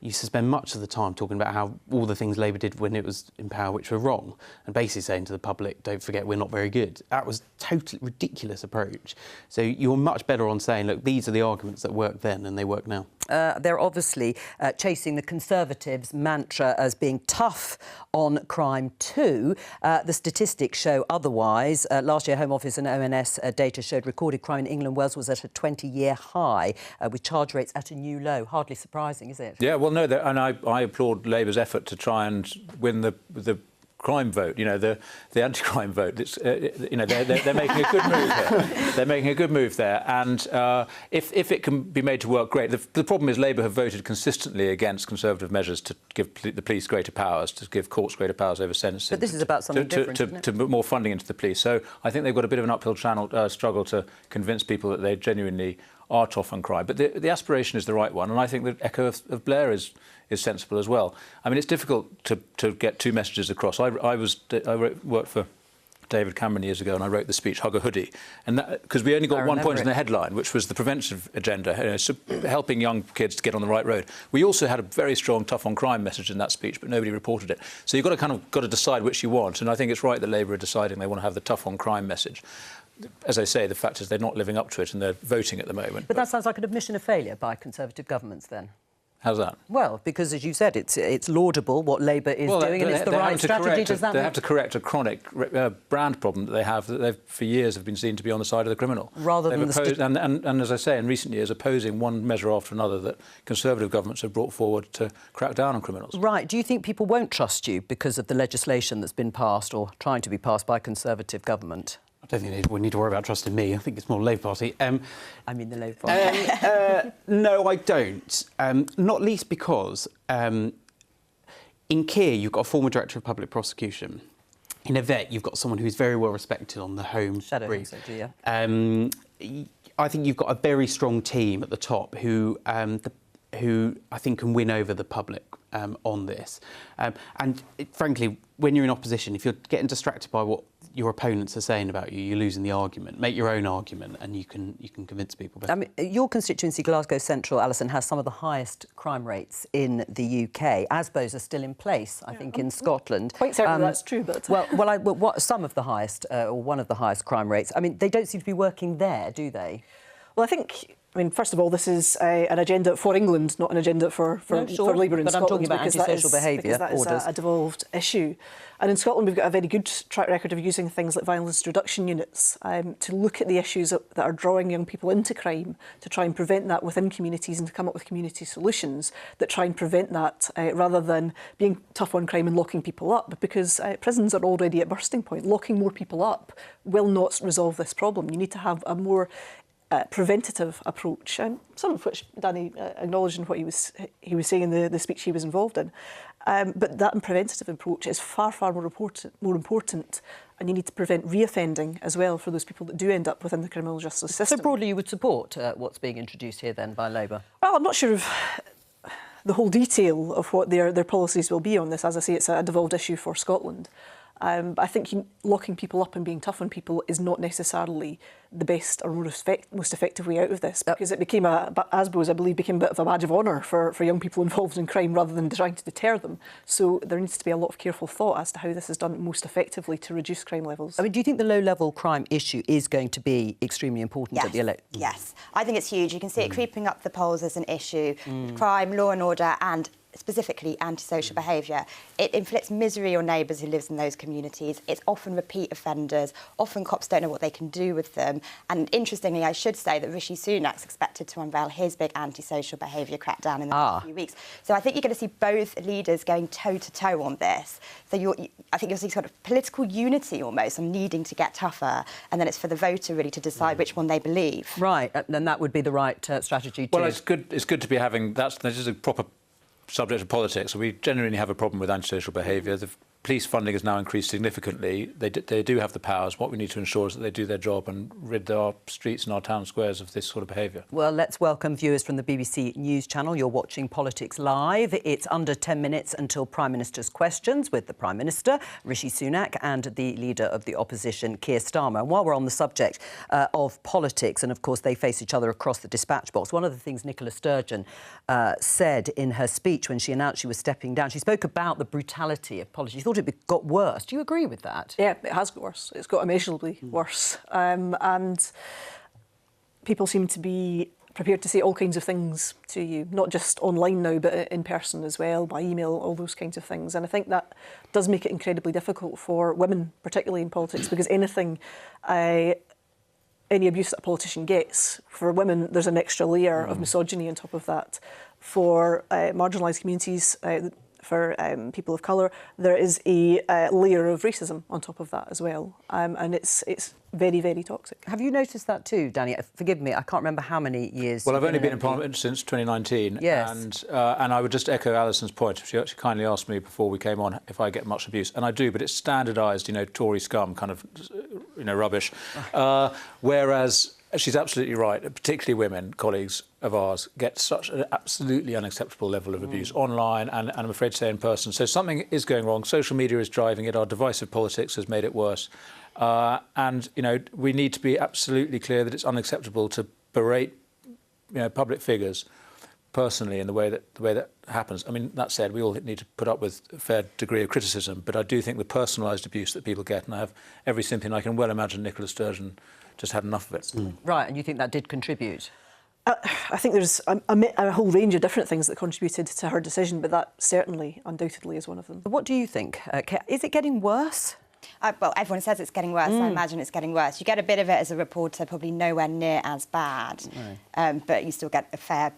used to spend much of the time talking about how all the things Labour did when it was in power which were wrong, and basically saying to the public, don't forget we're not very good. That was a totally ridiculous approach. So you're much better on saying, look, these are the arguments that worked then and they work now. They're obviously chasing the Conservatives' mantra as being tough on crime too. The statistics show otherwise. Last year, Home Office and ONS data showed recorded crime in England and Wales was at a 20-year high, with charge rates at a new low. Hardly surprising, is it? Yeah, well, no, and I applaud Labour's effort to try and win the crime vote, you know, the anti-crime vote. It's, you know, they're making a good move here. They're making a good move there, and if it can be made to work, great. The problem is Labour have voted consistently against Conservative measures to give the police greater powers, to give courts greater powers over sentencing. But this is about something different, isn't it? To put more funding into the police. So I think they've got a bit of an uphill struggle to convince people that they genuinely are tough on crime. But the aspiration is the right one, and I think the echo of Blair is sensible as well. I mean, it's difficult to get two messages across. I worked for David Cameron years ago, and I wrote the speech "Hug a Hoodie," and because we only got one point in the headline, which was the preventive agenda, you know, so helping young kids to get on the right road. We also had a very strong tough on crime message in that speech, but nobody reported it. So you've got to decide which you want, and I think it's right that Labour are deciding they want to have the tough on crime message. As I say, the fact is they're not living up to it and they're voting at the moment. But that sounds like an admission of failure by Conservative governments then. How's that? Well, because, as you said, it's laudable what Labour is doing, and it's the right strategy. Does that they have to correct a chronic brand problem that they have, that they've, for years, have been seen to be on the side of the criminal. Rather than and as I say, in recent years, opposing one measure after another that Conservative governments have brought forward to crack down on criminals. Right. Do you think people won't trust you because of the legislation that's been passed or trying to be passed by a Conservative government? I don't think we need to worry about trusting me. I think it's more the Labour Party. I mean the Labour Party. No, I don't. Not least because in Keir, you've got a former Director of Public Prosecution. In Yvette, you've got someone who's very well respected on the Home brief. I think you've got a very strong team at the top who I think can win over the public on this. Frankly, when you're in opposition, if you're getting distracted by what your opponents are saying about you, you're losing the argument. Make your own argument, and you can convince people better. I mean, your constituency, Glasgow Central, Alison, has some of the highest crime rates in the UK. ASBOs are still in place, I think, in Scotland. Quite certain that's true, but some of the highest, or one of the highest crime rates. I mean, they don't seem to be working there, do they? Well, I mean, first of all, this is an agenda for England, not an agenda for Labour in Scotland. But I'm talking about antisocial behaviour orders. That is a devolved issue. And in Scotland, we've got a very good track record of using things like violence reduction units to look at the issues that are drawing young people into crime, to try and prevent that within communities and to come up with community solutions that try and prevent that rather than being tough on crime and locking people up, because prisons are already at bursting point. Locking more people up will not resolve this problem. You need to have a more preventative approach, some of which Danny acknowledged in what he was saying in the speech he was involved in. But that preventative approach is far more important, and you need to prevent reoffending as well for those people that do end up within the criminal justice system. So broadly, you would support what's being introduced here then by Labour? Well, I'm not sure of the whole detail of what their policies will be on this. As I say, it's a devolved issue for Scotland. But I think locking people up and being tough on people is not necessarily the best or most effective way out of this, because it became ASBOs, I believe, became a bit of a badge of honour for young people involved in crime rather than trying to deter them. So there needs to be a lot of careful thought as to how this is done most effectively to reduce crime levels. I mean, do you think the low-level crime issue is going to be extremely important at the election? Yes, I think it's huge. You can see it creeping up the polls as an issue. Crime, law and order, and specifically antisocial behaviour. It inflicts misery on neighbours who live in those communities. It's often repeat offenders. Often cops don't know what they can do with them. And interestingly, I should say that Rishi Sunak's expected to unveil his big antisocial behaviour crackdown in the next few weeks. So I think you're going to see both leaders going toe-to-toe on this. So I think you'll see sort of political unity almost on needing to get tougher, and then it's for the voter really to decide which one they believe. Right, and that would be the right strategy too. Well, it's good to be having this is a proper subject of politics. We genuinely have a problem with antisocial behaviour. The police funding has now increased significantly. They do have the powers. What we need to ensure is that they do their job and rid our streets and our town squares of this sort of behaviour. Well, let's welcome viewers from the BBC News Channel. You're watching Politics Live. It's under 10 minutes until Prime Minister's questions with the Prime Minister, Rishi Sunak, and the Leader of the Opposition, Keir Starmer. And while we're on the subject of politics, and of course they face each other across the dispatch box, one of the things Nicola Sturgeon said in her speech when she announced she was stepping down, she spoke about the brutality of politics. She thought it got worse. Do you agree with that? Yeah, it has got worse. It's got immeasurably worse. And people seem to be prepared to say all kinds of things to you, not just online now, but in person as well, by email, all those kinds of things. And I think that does make it incredibly difficult for women, particularly in politics, because any abuse that a politician gets, for women, there's an extra layer of misogyny on top of that. For marginalised communities, for people of colour, there is a layer of racism on top of that as well. And it's very, very toxic. Have you noticed that too, Danny? Forgive me, I can't remember how many years. Well, I've only been in Parliament since 2019. Yes. And I would just echo Alison's point. She actually kindly asked me before we came on if I get much abuse. And I do, but it's standardised, Tory scum kind of, rubbish. Whereas she's absolutely right, particularly women, colleagues of ours, get such an absolutely unacceptable level of abuse online and I'm afraid to say in person. So something is going wrong. Social media is driving it. Our divisive politics has made it worse. And we need to be absolutely clear that it's unacceptable to berate public figures personally in the way that happens. I mean, that said, we all need to put up with a fair degree of criticism, but I do think the personalised abuse that people get, and I have every sympathy, and I can well imagine Nicola Sturgeon just had enough of it. Right, and you think that did contribute? I think there's a whole range of different things that contributed to her decision, but that certainly, undoubtedly, is one of them. What do you think? Is it getting worse? Well, everyone says it's getting worse. I imagine it's getting worse. You get a bit of it as a reporter, probably nowhere near as bad, but you still get a fair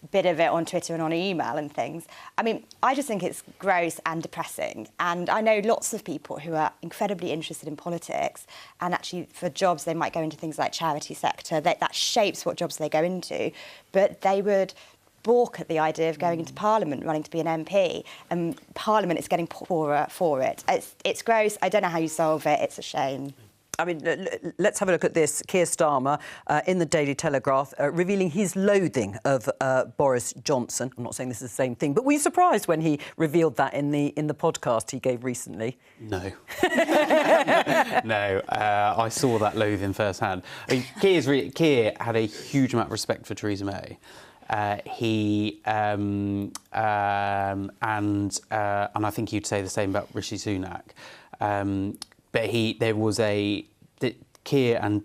bit of it on Twitter and on email and things. I mean, I just think it's gross and depressing. And I know lots of people who are incredibly interested in politics, and actually for jobs they might go into things like charity sector. That shapes what jobs they go into. But they would balk at the idea of going into Parliament, running to be an MP, and Parliament is getting poorer for it. It's gross. I don't know how you solve it. It's a shame. I mean, let's have a look at this. Keir Starmer in the Daily Telegraph revealing his loathing of Boris Johnson. I'm not saying this is the same thing, but were you surprised when he revealed that in the podcast he gave recently? No. No, I saw that loathing firsthand. I mean, Keir had a huge amount of respect for Theresa May. And I think you'd say the same about Rishi Sunak. But Keir and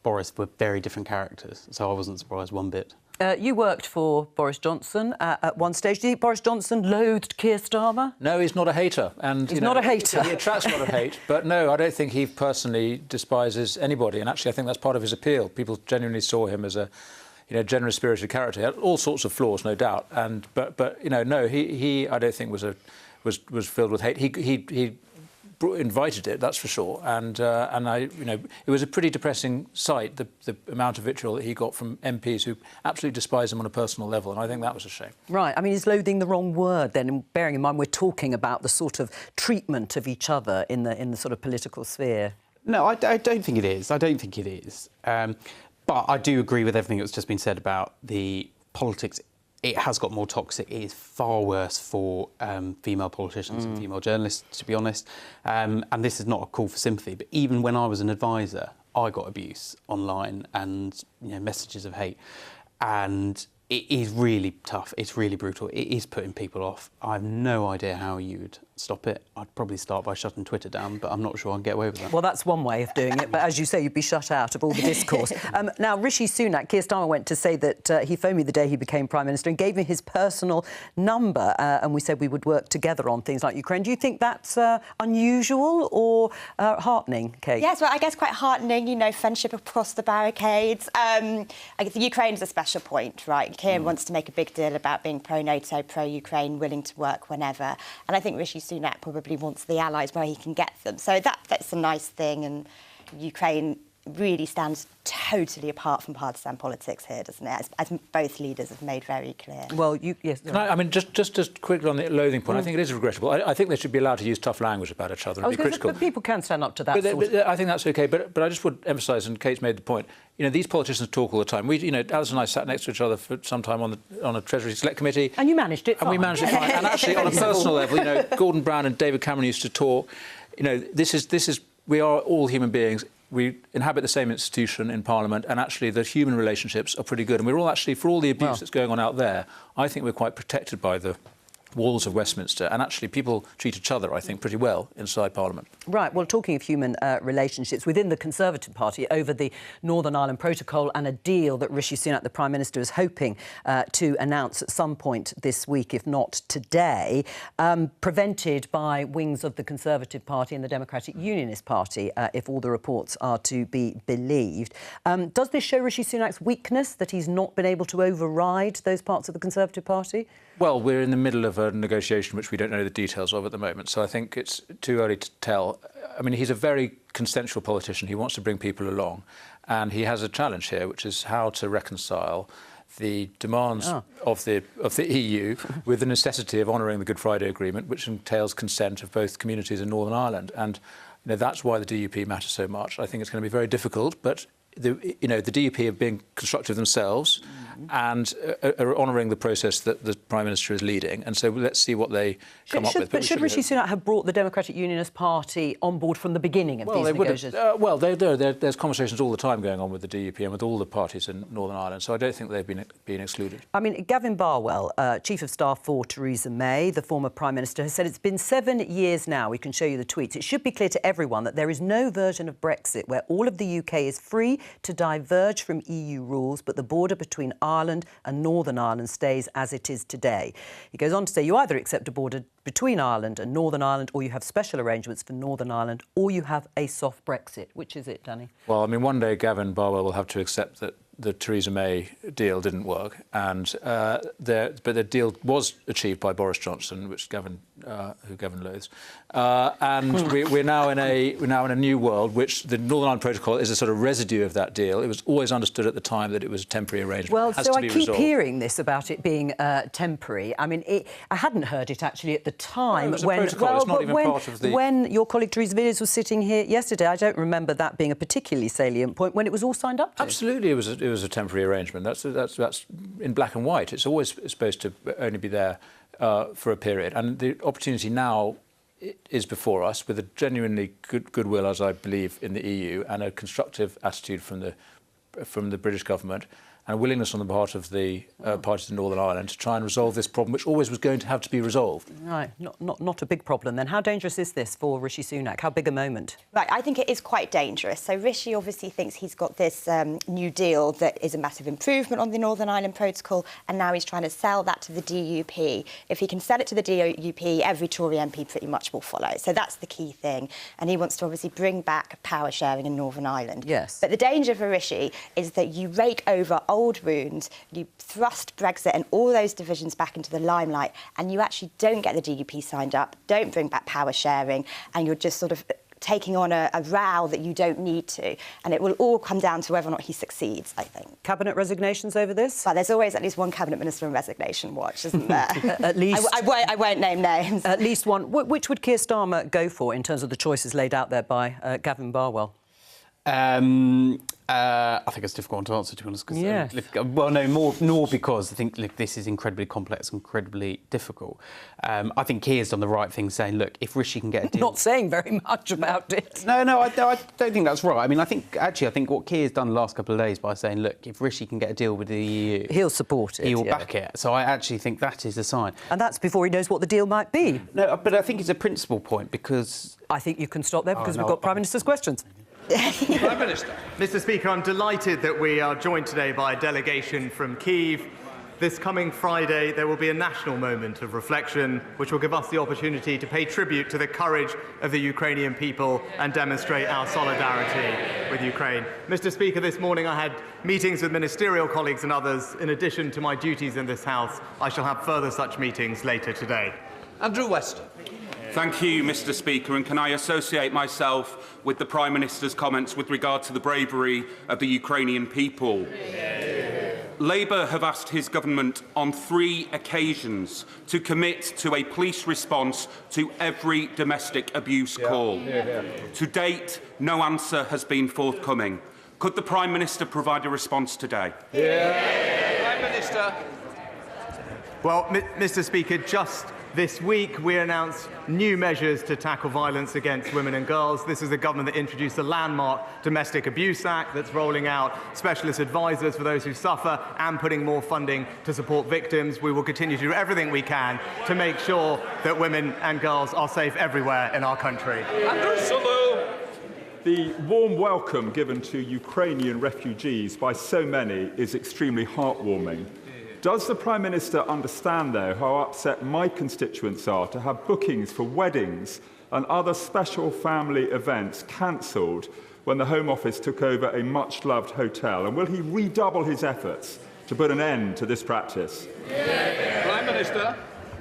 Boris were very different characters, so I wasn't surprised one bit. You worked for Boris Johnson at one stage. Do you think Boris Johnson loathed Keir Starmer? No, he's not a hater. And he's not a hater. He attracts a lot of hate, but no, I don't think he personally despises anybody. And actually, I think that's part of his appeal. People genuinely saw him as a generous-spirited character. He had all sorts of flaws, no doubt. But no, he I don't think was filled with hate. He invited it, that's for sure. And it was a pretty depressing sight, the amount of vitriol that he got from MPs who absolutely despise him on a personal level, and I think that was a shame. Right. I mean, is loathing the wrong word then? And bearing in mind we're talking about the sort of treatment of each other in the sort of political sphere. No, I don't think it is. I don't think it is. But I do agree with everything that's just been said about the politics. It has got more toxic. It is far worse for female politicians and female journalists, to be honest. And this is not a call for sympathy, but even when I was an advisor, I got abuse online and messages of hate. And it is really tough. It's really brutal. It is putting people off. I have no idea how you would stop it. I'd probably start by shutting Twitter down, but I'm not sure I'd get away with that. Well, that's one way of doing it, but as you say, you'd be shut out of all the discourse. Now, Rishi Sunak, Keir Starmer went to say that he phoned me the day he became Prime Minister and gave me his personal number, and we said we would work together on things like Ukraine. Do you think that's unusual or heartening, Kate? Yes, well, I guess quite heartening, friendship across the barricades. I guess Ukraine's a special point, right? Keir wants to make a big deal about being pro-NATO, pro-Ukraine, willing to work whenever. And I think Rishi Sunak probably wants the allies where he can get them. So that's a nice thing. And Ukraine really stands totally apart from partisan politics here, doesn't it? As both leaders have made very clear. Well, yes. I mean, just quickly on the loathing point, I think it is regrettable. I think they should be allowed to use tough language about each other and be critical. But people can stand up to that. But I think that's OK. But I just would emphasise, and Kate's made the point, these politicians talk all the time. Alice and I sat next to each other for some time on a Treasury Select Committee. And you managed it fine. And we managed it fine. And actually, on a personal level, Gordon Brown and David Cameron used to talk. We are all human beings. We inhabit the same institution in Parliament, and actually the human relationships are pretty good. And we're all actually, for all the abuse that's going on out there, I think we're quite protected by the walls of Westminster, and actually people treat each other, I think, pretty well inside Parliament. Right, well, talking of human relationships, within the Conservative Party over the Northern Ireland Protocol and a deal that Rishi Sunak, the Prime Minister, is hoping to announce at some point this week, if not today, prevented by wings of the Conservative Party and the Democratic Unionist Party, if all the reports are to be believed. Does this show Rishi Sunak's weakness, that he's not been able to override those parts of the Conservative Party? Well, we're in the middle of a negotiation which we don't know the details of at the moment, so I think it's too early to tell. I mean, he's a very consensual politician. He wants to bring people along, and he has a challenge here, which is how to reconcile the demands of the EU with the necessity of honouring the Good Friday Agreement, which entails consent of both communities in Northern Ireland. And that's why the DUP matters so much. I think it's going to be very difficult, but the DUP have been constructive themselves, and are honouring the process that the Prime Minister is leading. And so let's see what they come up with. But should Rishi Sunak have brought the Democratic Unionist Party on board from the beginning of these negotiations? There's conversations all the time going on with the DUP and with all the parties in Northern Ireland, so I don't think they've been excluded. I mean, Gavin Barwell, Chief of Staff for Theresa May, the former Prime Minister, has said it's been 7 years now. We can show you the tweets. It should be clear to everyone that there is no version of Brexit where all of the UK is free to diverge from EU rules, but the border between Ireland and Northern Ireland stays as it is today. He goes on to say you either accept a border between Ireland and Northern Ireland, or you have special arrangements for Northern Ireland, or you have a soft Brexit. Which is it, Danny? Well, I mean, one day Gavin Barwell will have to accept that the Theresa May deal didn't work, but the deal was achieved by Boris Johnson, which who Gavin loathes, and we're now in a new world, which the Northern Ireland Protocol is a sort of residue of that deal. It was always understood at the time that it was a temporary arrangement. Well, it has so to be I keep resolved. hearing this about it being temporary. I mean, I hadn't heard it actually at the time. No, it was a protocol. It's not even part of the... When your colleague Theresa Villiers was sitting here yesterday, I don't remember that being a particularly salient point when it was all signed up to. Absolutely, it was a temporary arrangement. That's in black and white. It's always supposed to only be there for a period, and the opportunity now is before us with a genuinely goodwill, as I believe, in the EU, and a constructive attitude from the British government, and a willingness on the part of the parties in Northern Ireland to try and resolve this problem, which always was going to have to be resolved. Right, not a big problem then. How dangerous is this for Rishi Sunak? How big a moment? Right, I think it is quite dangerous. So Rishi obviously thinks he's got this new deal that is a massive improvement on the Northern Ireland Protocol, and now he's trying to sell that to the DUP. If he can sell it to the DUP, every Tory MP pretty much will follow. So that's the key thing. And he wants to obviously bring back power sharing in Northern Ireland. Yes. But the danger for Rishi is that you rake over old wounds, you thrust Brexit and all those divisions back into the limelight, and you actually don't get the DUP signed up, don't bring back power sharing, and you're just sort of taking on a row that you don't need to. And it will all come down to whether or not he succeeds, I think. Cabinet resignations over this? Well, there's always at least one Cabinet Minister on resignation watch, isn't there? At least... I won't name names. At least one. Which would Keir Starmer go for in terms of the choices laid out there by Gavin Barwell? I think it's a difficult one to answer, to be honest. Yes. Nor because I think this is incredibly complex, incredibly difficult. I think Keir's done the right thing saying, look, if Rishi can get a deal... Not saying very much about it. No, I don't think that's right. I mean, I think what Keir's done the last couple of days by saying, look, if Rishi can get a deal with the EU... He'll support it. He'll back it. So I actually think that is a sign. And that's before he knows what the deal might be. No, but I think it's a principal point because... I think you can stop there because we've got Prime Minister's questions. Prime Minister. Mr. Speaker, I'm delighted that we are joined today by a delegation from Kyiv. This coming Friday, there will be a national moment of reflection, which will give us the opportunity to pay tribute to the courage of the Ukrainian people and demonstrate our solidarity with Ukraine. Mr. Speaker, this morning I had meetings with ministerial colleagues and others. In addition to my duties in this House, I shall have further such meetings later today. Andrew Wester. Thank you, Mr. Speaker, and can I associate myself with the Prime Minister's comments with regard to the bravery of the Ukrainian people. Labour have asked his government on 3 occasions to commit to a police response to every domestic abuse call. To date, no answer has been forthcoming. Could the Prime Minister provide a response today? Prime Minister. Well, Mr. Speaker, just this week we announced new measures to tackle violence against women and girls. This is the government that introduced the landmark Domestic Abuse Act that's rolling out specialist advisors for those who suffer and putting more funding to support victims. We will continue to do everything we can to make sure that women and girls are safe everywhere in our country. Andrew Sulu. The warm welcome given to Ukrainian refugees by so many is extremely heartwarming. Does the Prime Minister understand, though, how upset my constituents are to have bookings for weddings and other special family events cancelled when the Home Office took over a much-loved hotel? And will he redouble his efforts to put an end to this practice? Prime Minister.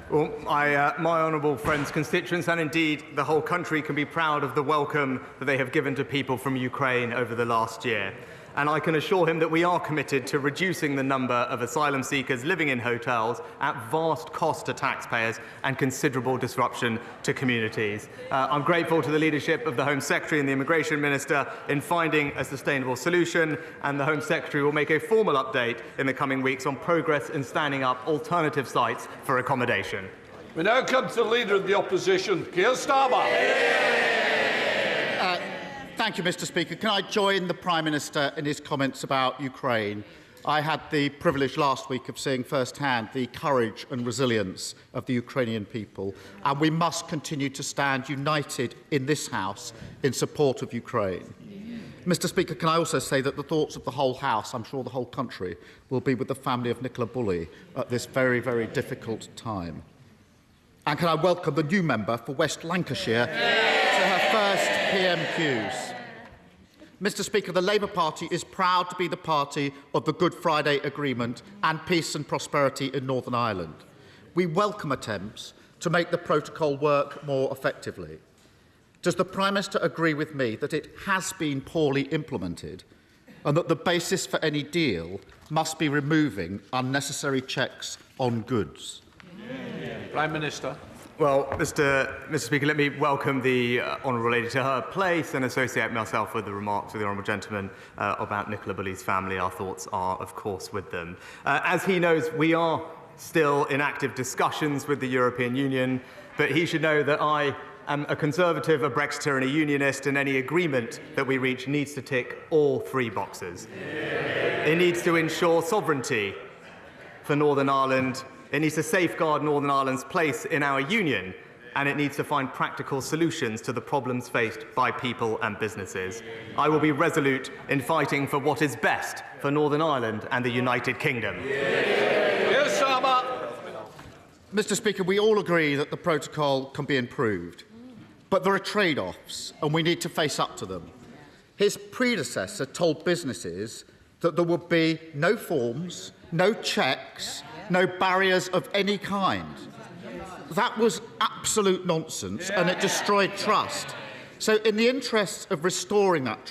Well, my honourable friends, constituents, and indeed the whole country can be proud of the welcome that they have given to people from Ukraine over the last year. And I can assure him that we are committed to reducing the number of asylum seekers living in hotels at vast cost to taxpayers and considerable disruption to communities. I'm grateful to the leadership of the Home Secretary and the Immigration Minister in finding a sustainable solution, and the Home Secretary will make a formal update in the coming weeks on progress in standing up alternative sites for accommodation. We now come to the Leader of the Opposition, Keir Starmer. Thank you, Mr. Speaker. Can I join the Prime Minister in his comments about Ukraine? I had the privilege last week of seeing firsthand the courage and resilience of the Ukrainian people, and we must continue to stand united in this House in support of Ukraine. Mr. Speaker, can I also say that the thoughts of the whole House, I'm sure the whole country, will be with the family of Nicola Sturgeon at this very, very difficult time. And can I welcome the new member for West Lancashire to her first PMQs. Mr. Speaker, the Labour Party is proud to be the party of the Good Friday Agreement and peace and prosperity in Northern Ireland. We welcome attempts to make the protocol work more effectively. Does the Prime Minister agree with me that it has been poorly implemented and that the basis for any deal must be removing unnecessary checks on goods? Prime Minister. Well, Mr. Speaker, let me welcome the honourable lady to her place and associate myself with the remarks of the honourable gentleman about Nicola Sturgeon's family. Our thoughts are, of course, with them. As he knows, we are still in active discussions with the European Union, but he should know that I am a Conservative, a Brexiter and a Unionist, and any agreement that we reach needs to tick all three boxes. It needs to ensure sovereignty for Northern Ireland. It needs to safeguard Northern Ireland's place in our union, and it needs to find practical solutions to the problems faced by people and businesses. I will be resolute in fighting for what is best for Northern Ireland and the United Kingdom. Yes, Mr. Speaker, we all agree that the protocol can be improved, but there are trade-offs, and we need to face up to them. His predecessor told businesses that there would be no forms, no checks, no barriers of any kind. That was absolute nonsense, and it destroyed trust. So in the interests of restoring that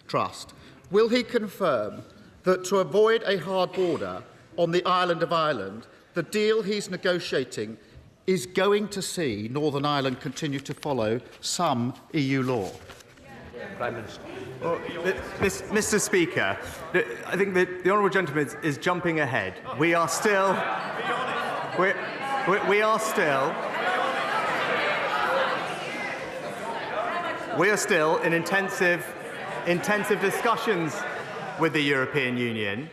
trust, will he confirm that to avoid a hard border on the island of Ireland, the deal he's negotiating is going to see Northern Ireland continue to follow some EU law? Prime Minister. Well, Mr. Speaker, I think that the honourable gentleman is jumping ahead. We are still in intensive discussions with the European Union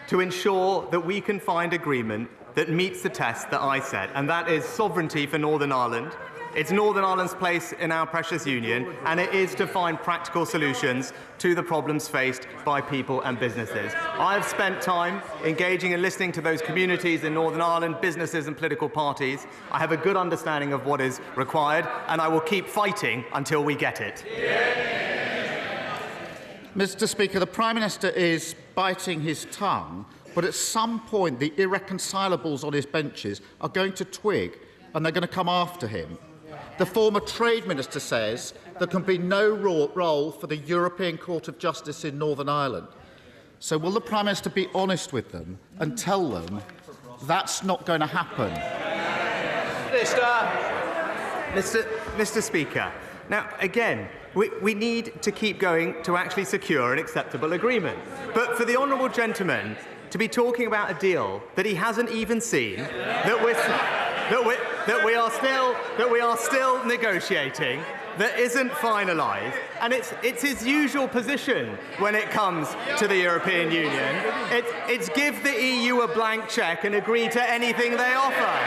to ensure that we can find agreement that meets the test that I set, and that is sovereignty for Northern Ireland. It's Northern Ireland's place in our precious union, and it is to find practical solutions to the problems faced by people and businesses. I have spent time engaging and listening to those communities in Northern Ireland, businesses and political parties. I have a good understanding of what is required, and I will keep fighting until we get it. Mr. Speaker, the Prime Minister is biting his tongue, but at some point the irreconcilables on his benches are going to twig and they're going to come after him. The former Trade Minister says there can be no role for the European Court of Justice in Northern Ireland. So will the Prime Minister be honest with them and tell them that's not going to happen? Mr. Speaker, now again, we need to keep going to actually secure an acceptable agreement. But for the honourable gentleman to be talking about a deal that he hasn't even seen, that we are still negotiating, that isn't finalised, and it's his usual position when it comes to the European Union. It's give the EU a blank cheque and agree to anything they offer.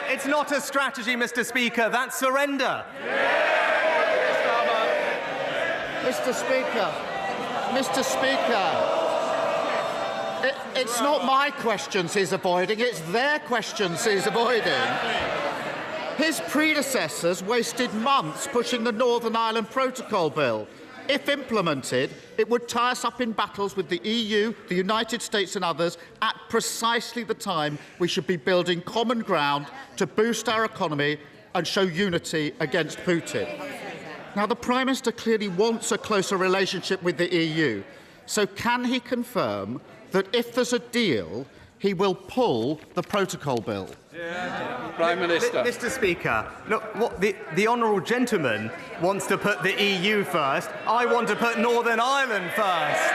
It's not a strategy, Mr. Speaker. That's surrender. Mr. Speaker, it's not my questions he's avoiding, it's their questions he's avoiding. His predecessors wasted months pushing the Northern Ireland Protocol Bill. If implemented, it would tie us up in battles with the EU, the United States and others at precisely the time we should be building common ground to boost our economy and show unity against Putin. Now, the Prime Minister clearly wants a closer relationship with the EU. So can he confirm that if there's a deal, he will pull the protocol bill? Prime Minister. Mr. Speaker, look, what the honourable gentleman wants to put the EU first. I want to put Northern Ireland first.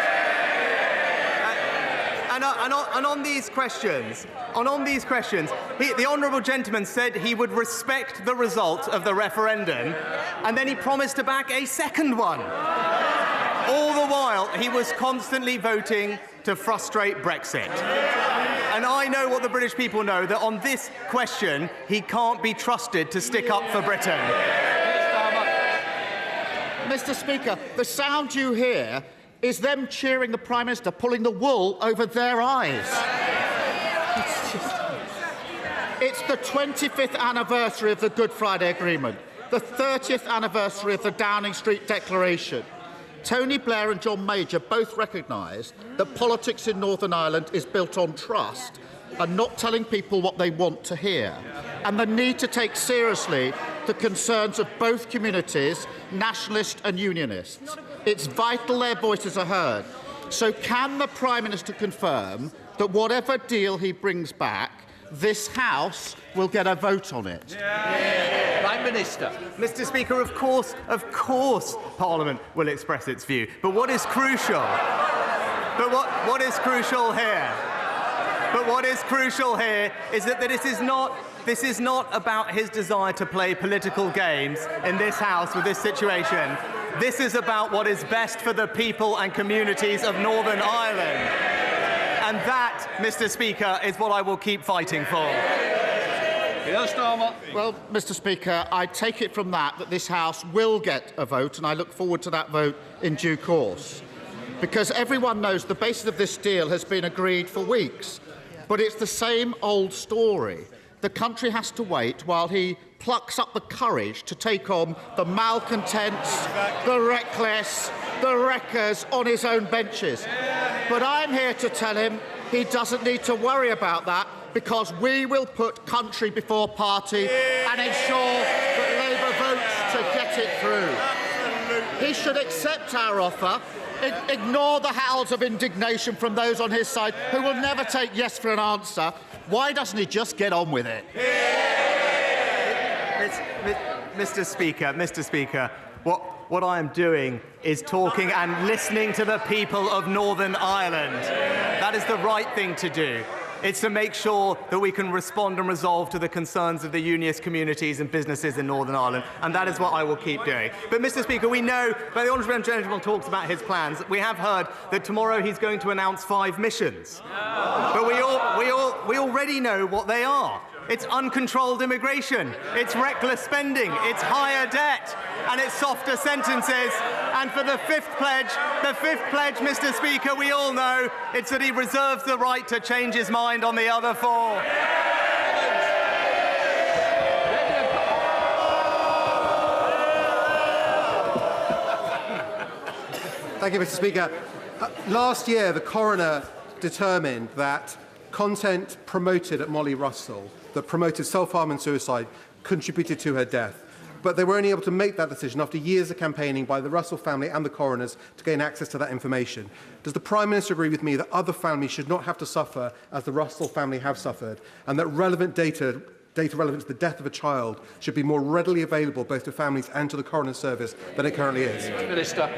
And on these questions, the honourable gentleman said he would respect the result of the referendum, and then he promised to back a second one. All the while, he was constantly voting to frustrate Brexit. And I know what the British people know, that on this question, he can't be trusted to stick up for Britain. Mr. Speaker, the sound you hear is them cheering the Prime Minister, pulling the wool over their eyes. It's the 25th anniversary of the Good Friday Agreement, the 30th anniversary of the Downing Street Declaration. Tony Blair and John Major both recognise that politics in Northern Ireland is built on trust and not telling people what they want to hear, and the need to take seriously the concerns of both communities, nationalists and unionists. It's vital their voices are heard. So can the Prime Minister confirm that whatever deal he brings back, this House will get a vote on it? Prime Minister. Mr. Speaker, of course, Parliament will express its view. But what is crucial? What is crucial here? But what is crucial here is that this is not about his desire to play political games in this House with this situation. This is about what is best for the people and communities of Northern Ireland. And that, Mr. Speaker, is what I will keep fighting for. Well, Mr. Speaker, I take it from that this House will get a vote, and I look forward to that vote in due course. Because everyone knows the basis of this deal has been agreed for weeks. But it's the same old story. The country has to wait while he plucks up the courage to take on the malcontents, the reckless, the wreckers on his own benches. But I'm here to tell him he doesn't need to worry about that, because we will put country before party and ensure that Labour votes to get it through. He should accept our offer, ignore the howls of indignation from those on his side who will never take yes for an answer. Why doesn't he just get on with it? Mr. Speaker, what I am doing is talking and listening to the people of Northern Ireland. That is the right thing to do. It's to make sure that we can respond and resolve to the concerns of the unionist communities and businesses in Northern Ireland, and that is what I will keep doing. But, Mr. Speaker, we know, when the Honourable Gentleman talks about his plans, we have heard that tomorrow he's going to announce 5 missions. But we already know what they are. It's uncontrolled immigration, it's reckless spending, it's higher debt, and it's softer sentences. And for the fifth pledge, Mr. Speaker, we all know it's that he reserves the right to change his mind on the other 4. Thank you, Mr. Speaker. Last year, the coroner determined that content promoted at Molly Russell that promoted self-harm and suicide contributed to her death. But they were only able to make that decision after years of campaigning by the Russell family and the coroners to gain access to that information. Does the Prime Minister agree with me that other families should not have to suffer as the Russell family have suffered, and that relevant data relevant to the death of a child should be more readily available both to families and to the coroner's service than it currently is? Minister.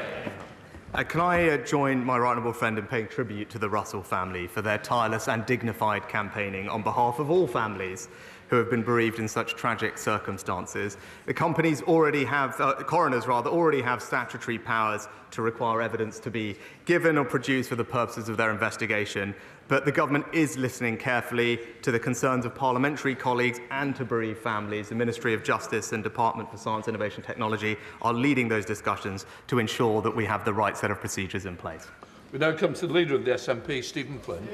Can I join my right honourable friend in paying tribute to the Russell family for their tireless and dignified campaigning on behalf of all families who have been bereaved in such tragic circumstances. The coroners already have statutory powers to require evidence to be given or produced for the purposes of their investigation. But the government is listening carefully to the concerns of parliamentary colleagues and to bereaved families. The Ministry of Justice and Department for Science, Innovation and Technology are leading those discussions to ensure that we have the right set of procedures in place. We now come to the Leader of the SNP, Stephen Flynn.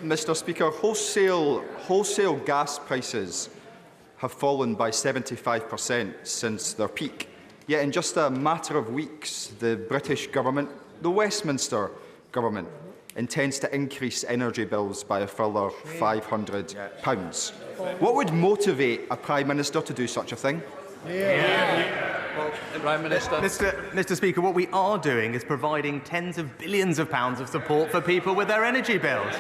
Mr. Speaker, wholesale gas prices have fallen by 75% since their peak. Yet in just a matter of weeks, the British government, the Westminster government, intends to increase energy bills by a further £500. What would motivate a Prime Minister to do such a thing? Well, Prime Minister. Mr. Speaker, what we are doing is providing tens of billions of pounds of support for people with their energy bills,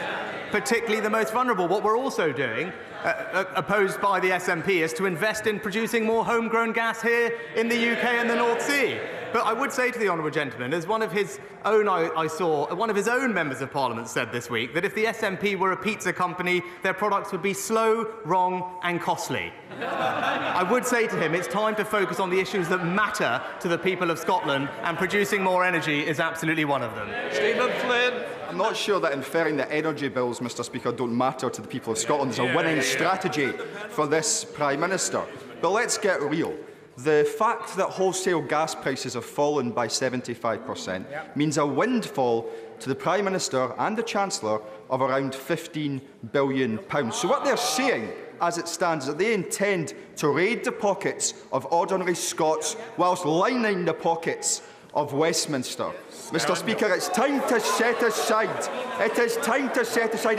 particularly the most vulnerable. What we're also doing, opposed by the SNP, is to invest in producing more homegrown gas here in the UK and the North Sea. But I would say to the honourable gentleman, as one of his own, I saw, one of his own members of Parliament said this week that if the SNP were a pizza company, their products would be slow, wrong and costly. I would say to him, it's time to focus on the issues that matter to the people of Scotland, and producing more energy is absolutely one of them. Stephen Flynn. I'm not sure that inferring that energy bills, Mr. Speaker, don't matter to the people of Scotland is a winning strategy for this Prime Minister. But let's get real. The fact that wholesale gas prices have fallen by 75% means a windfall to the Prime Minister and the Chancellor of around £15 billion. So what they're saying, as it stands, is that they intend to raid the pockets of ordinary Scots whilst lining the pockets of Westminster. Mr. Speaker, it's time to set aside,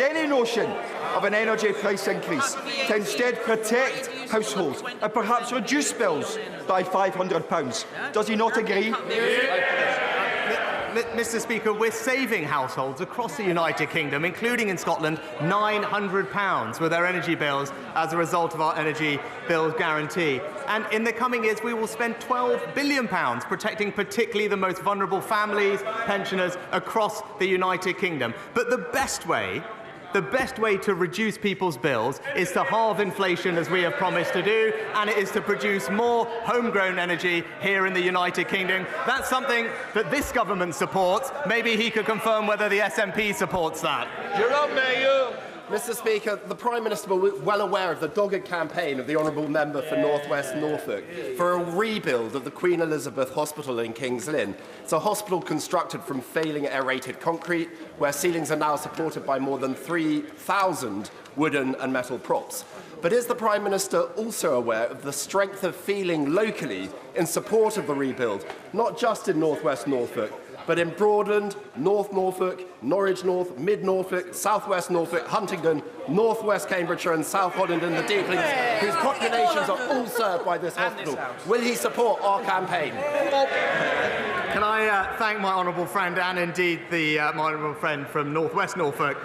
any notion of an energy price increase to instead protect households and perhaps reduce bills by £500. Does he not agree? Mr. Speaker, we're saving households across the United Kingdom, including in Scotland, £900 with their energy bills as a result of our energy bills guarantee. And in the coming years, we will spend £12 billion protecting particularly the most vulnerable families, pensioners across the United Kingdom. But the best way to reduce people's bills is to halve inflation, as we have promised to do, and it is to produce more homegrown energy here in the United Kingdom. That's something that this government supports. Maybe he could confirm whether the SNP supports that. Jerome Mayor. Mr. Speaker, the Prime Minister was well aware of the dogged campaign of the Honourable Member for North West Norfolk for a rebuild of the Queen Elizabeth Hospital in King's Lynn. It's a hospital constructed from failing aerated concrete, where ceilings are now supported by more than 3,000 wooden and metal props. But is the Prime Minister also aware of the strength of feeling locally in support of the rebuild, not just in North West Norfolk, but in Broadland, North Norfolk, Norwich North, Mid Norfolk, South West Norfolk, Huntingdon, North West Cambridgeshire and South Holland and the Deeplings, whose populations are all served by this hospital? Will he support our campaign? Can I thank my honourable friend and indeed my honourable friend from North West Norfolk,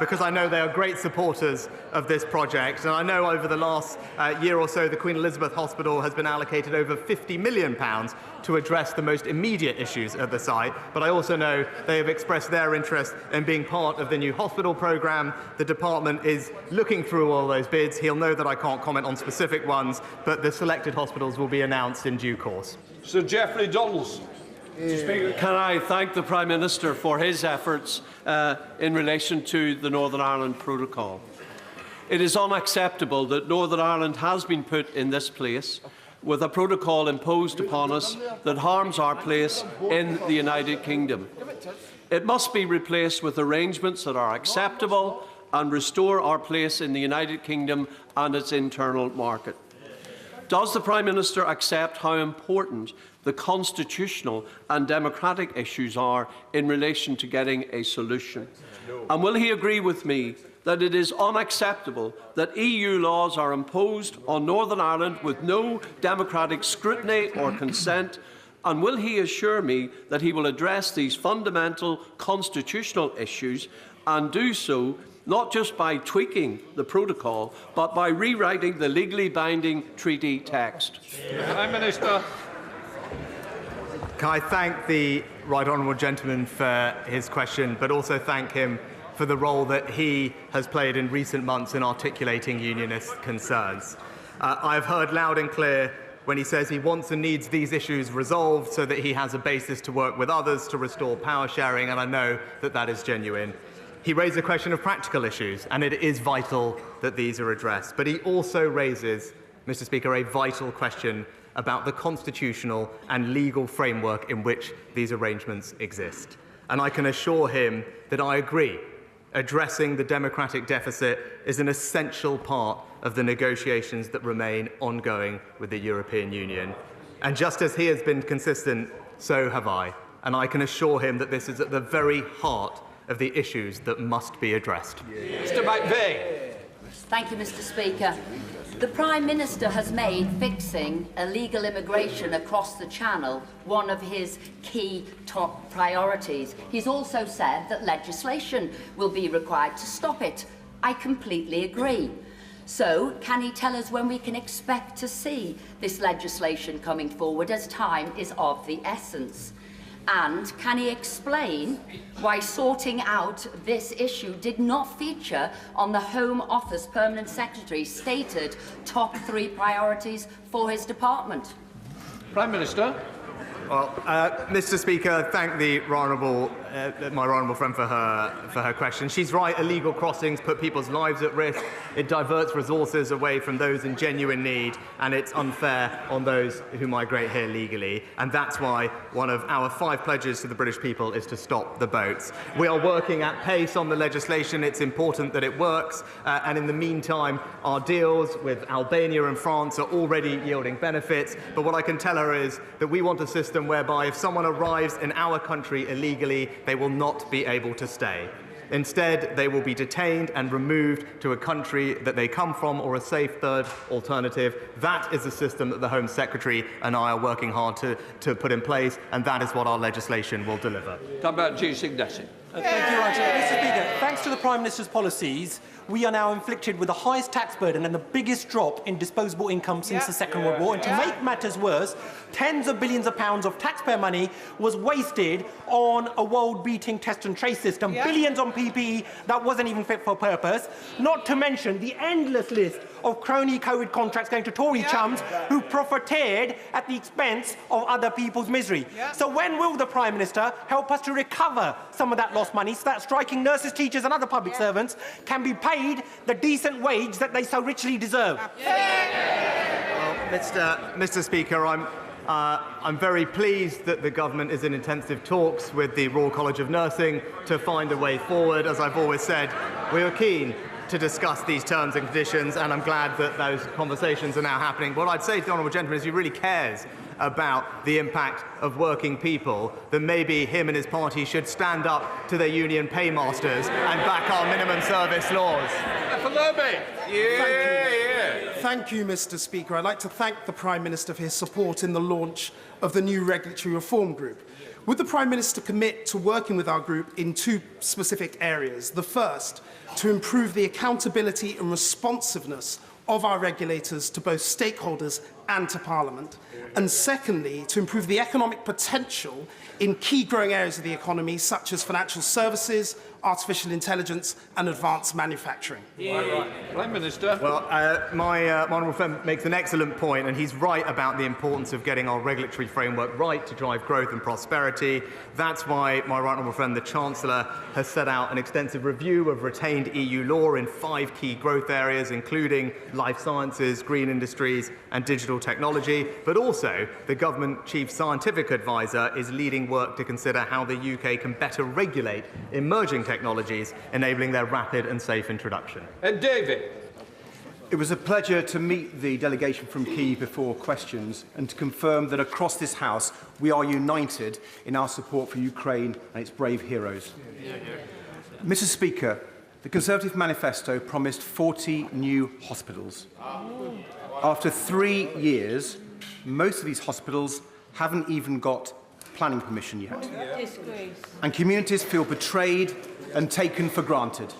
because I know they are great supporters of this project, and I know over the last year or so the Queen Elizabeth Hospital has been allocated over £50 million to address the most immediate issues at the site, but I also know they have expressed their interest in being part of the new hospital programme. The department is looking through all those bids. He'll know that I can't comment on specific ones, but the selected hospitals will be announced in due course. Sir Geoffrey Donaldson. Can I thank the Prime Minister for his efforts in relation to the Northern Ireland Protocol. It is unacceptable that Northern Ireland has been put in this place with a protocol imposed upon us that harms our place in the United Kingdom. It must be replaced with arrangements that are acceptable and restore our place in the United Kingdom and its internal market. Does the Prime Minister accept how important the constitutional and democratic issues are in relation to getting a solution? And will he agree with me that it is unacceptable that EU laws are imposed on Northern Ireland with no democratic scrutiny or consent? And will he assure me that he will address these fundamental constitutional issues and do so not just by tweaking the protocol, but by rewriting the legally binding treaty text? Prime Minister. Can I thank the right honourable gentleman for his question, but also thank him for the role that he has played in recent months in articulating unionist concerns. I have heard loud and clear when he says he wants and needs these issues resolved so that he has a basis to work with others to restore power sharing, and I know that that is genuine. He raised a question of practical issues, and it is vital that these are addressed. But he also raises, Mr. Speaker, a vital question about the constitutional and legal framework in which these arrangements exist. And I can assure him that I agree. Addressing the democratic deficit is an essential part of the negotiations that remain ongoing with the European Union. And just as he has been consistent, so have I. And I can assure him that this is at the very heart of the issues that must be addressed. Mr. McVeigh. Thank you, Mr. Speaker. The Prime Minister has made fixing illegal immigration across the Channel one of his key top priorities. He's also said that legislation will be required to stop it. I completely agree. So, can he tell us when we can expect to see this legislation coming forward, as time is of the essence? And can he explain why sorting out this issue did not feature on the Home Office Permanent Secretary's stated top 3 priorities for his department? Prime Minister. Well, Mr. Speaker, thank my honourable friend for her question. She's right. Illegal crossings put people's lives at risk. It diverts resources away from those in genuine need, and it's unfair on those who migrate here legally. And that's why one of our 5 pledges to the British people is to stop the boats. We are working at pace on the legislation. It's important that it works. And in the meantime, our deals with Albania and France are already yielding benefits. But what I can tell her is that we want a system whereby if someone arrives in our country illegally, they will not be able to stay. Instead, they will be detained and removed to a country that they come from or a safe third alternative. That is the system that the Home Secretary and I are working hard to put in place, and that is what our legislation will deliver. How about G. Signesi? Thank you, Roger. Mr. Speaker, thanks to the Prime Minister's policies, we are now inflicted with the highest tax burden and the biggest drop in disposable income since the Second World War. And to make matters worse, tens of billions of pounds of taxpayer money was wasted on a world-beating test and trace system, billions on PPE that wasn't even fit for purpose, not to mention the endless list of crony COVID contracts going to Tory chums who profiteered at the expense of other people's misery. So when will the Prime Minister help us to recover some of that lost money so that striking nurses, teachers and other public servants can be paid the decent wage that they so richly deserve? Well, Mr. Speaker, I'm very pleased that the government is in intensive talks with the Royal College of Nursing to find a way forward. As I've always said, we are keen to discuss these terms and conditions, and I'm glad that those conversations are now happening. What I'd say to the honourable gentleman is he really cares about the impact of working people, then maybe him and his party should stand up to their union paymasters and back our minimum service laws. Thank you, Mr. Speaker. I'd like to thank the Prime Minister for his support in the launch of the new regulatory reform group. Would the Prime Minister commit to working with our group in 2 specific areas? The first, to improve the accountability and responsiveness of our regulators to both stakeholders and to Parliament, and secondly, to improve the economic potential in key growing areas of the economy, such as financial services, artificial intelligence and advanced manufacturing. Prime Minister. Well, my honourable friend makes an excellent point, and he's right about the importance of getting our regulatory framework right to drive growth and prosperity. That's why my honourable friend, the Chancellor, has set out an extensive review of retained EU law in 5 key growth areas, including life sciences, green industries and digital technology. But also, the Government Chief Scientific Advisor is leading work to consider how the UK can better regulate emerging technologies, enabling their rapid and safe introduction. And David. It was a pleasure to meet the delegation from Kyiv before questions and to confirm that across this House we are united in our support for Ukraine and its brave heroes. Mr. Speaker, the Conservative manifesto promised 40 new hospitals. After 3 years, most of these hospitals haven't even got planning permission yet. And communities feel betrayed and taken for granted.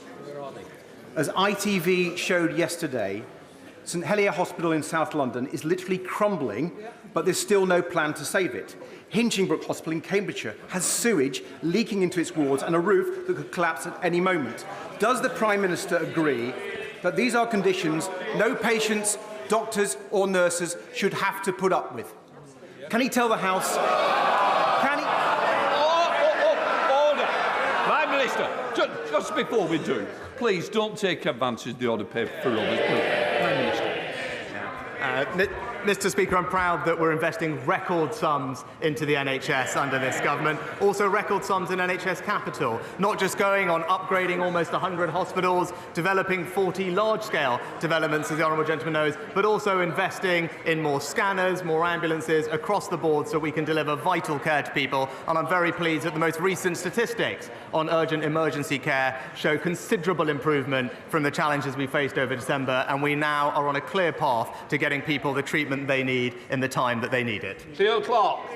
As ITV showed yesterday, St Helier Hospital in South London is literally crumbling, but there's still no plan to save it. Hinchingbrook Hospital in Cambridgeshire has sewage leaking into its wards and a roof that could collapse at any moment. Does the Prime Minister agree that these are conditions no patients, doctors or nurses should have to put up with? Can he tell the House... Prime Minister, just before we do, please don't take advantage of the order paid for others, please. Prime Minister. Mr. Speaker, I'm proud that we're investing record sums into the NHS under this government, also record sums in NHS Capital, not just going on upgrading almost 100 hospitals, developing 40 large-scale developments, as the Honourable Gentleman knows, but also investing in more scanners, more ambulances across the board so we can deliver vital care to people. And I'm very pleased that the most recent statistics on urgent emergency care show considerable improvement from the challenges we faced over December, and we now are on a clear path to getting people the treatment they need in the time that they need it. Theo Clark. I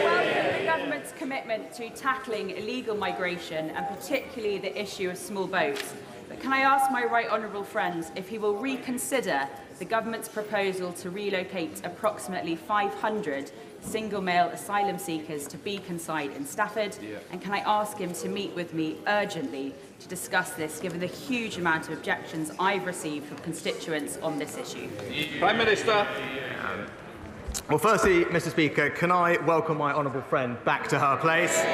welcome the government's commitment to tackling illegal migration and particularly the issue of small boats. But can I ask my right honourable friend if he will reconsider the government's proposal to relocate approximately 500 single male asylum seekers to Beaconside in Stafford? And can I ask him to meet with me urgently to discuss this, given the huge amount of objections I've received from constituents on this issue? Prime Minister. Well, firstly, Mr. Speaker, can I welcome my honourable friend back to her place?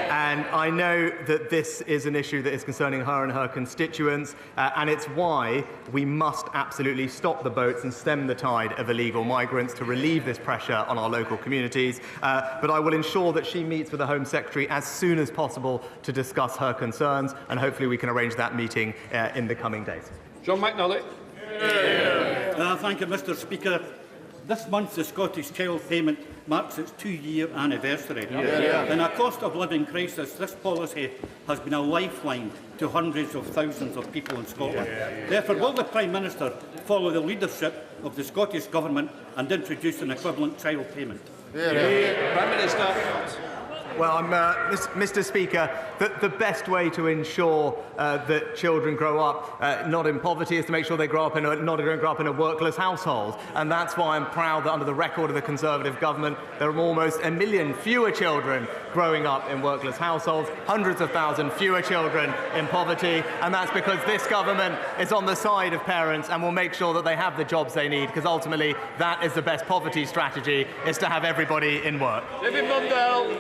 And I know that this is an issue that is concerning her and her constituents, and it's why we must absolutely stop the boats and stem the tide of illegal migrants to relieve this pressure on our local communities. But I will ensure that she meets with the Home Secretary as soon as possible to discuss her concerns, and hopefully we can arrange that meeting in the coming days. John McNulty. Thank you, Mr. Speaker. This month, the Scottish Child Payment marks its 2-year anniversary. In a cost of living crisis, this policy has been a lifeline to hundreds of thousands of people in Scotland. Therefore, will the Prime Minister follow the leadership of the Scottish Government and introduce an equivalent child payment? Prime Minister. Well, Mr. Speaker, the best way to ensure that children grow up not in poverty is to make sure they grow up in a workless household. And that's why I'm proud that under the record of the Conservative government, there are almost 1 million fewer children growing up in workless households, hundreds of thousands fewer children in poverty. And that's because this government is on the side of parents and will make sure that they have the jobs they need, because ultimately that is the best poverty strategy, is to have everybody in work. David Mundell.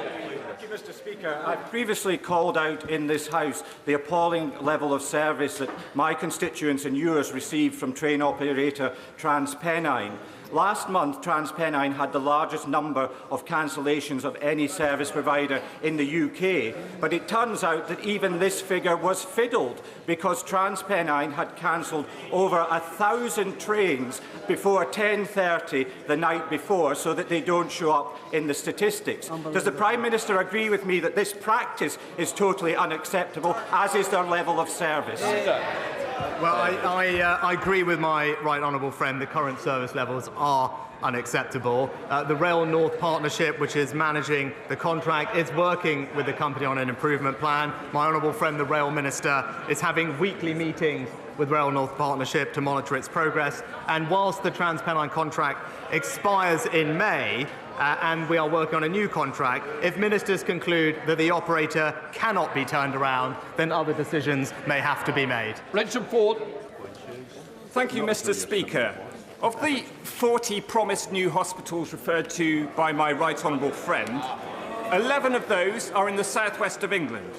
Mr. Speaker, I've previously called out in this House the appalling level of service that my constituents and yours received from train operator TransPennine. Last month, TransPennine had the largest number of cancellations of any service provider in the UK, but it turns out that even this figure was fiddled, because TransPennine had cancelled over 1,000 trains before 10:30 the night before, so that they don't show up in the statistics. Does the Prime Minister agree with me that this practice is totally unacceptable, as is their level of service? Well, I agree with my right honourable friend. The current service levels are unacceptable. The Rail North Partnership, which is managing the contract, is working with the company on an improvement plan. My honourable friend, the Rail Minister, is having weekly meetings with Rail North Partnership to monitor its progress. And whilst the TransPennine contract expires in May, and we are working on a new contract, if ministers conclude that the operator cannot be turned around, then other decisions may have to be made. Richard Ford. Thank you, Mr. Speaker. Of the 40 promised new hospitals referred to by my right honourable friend, 11 of those are in the southwest of England.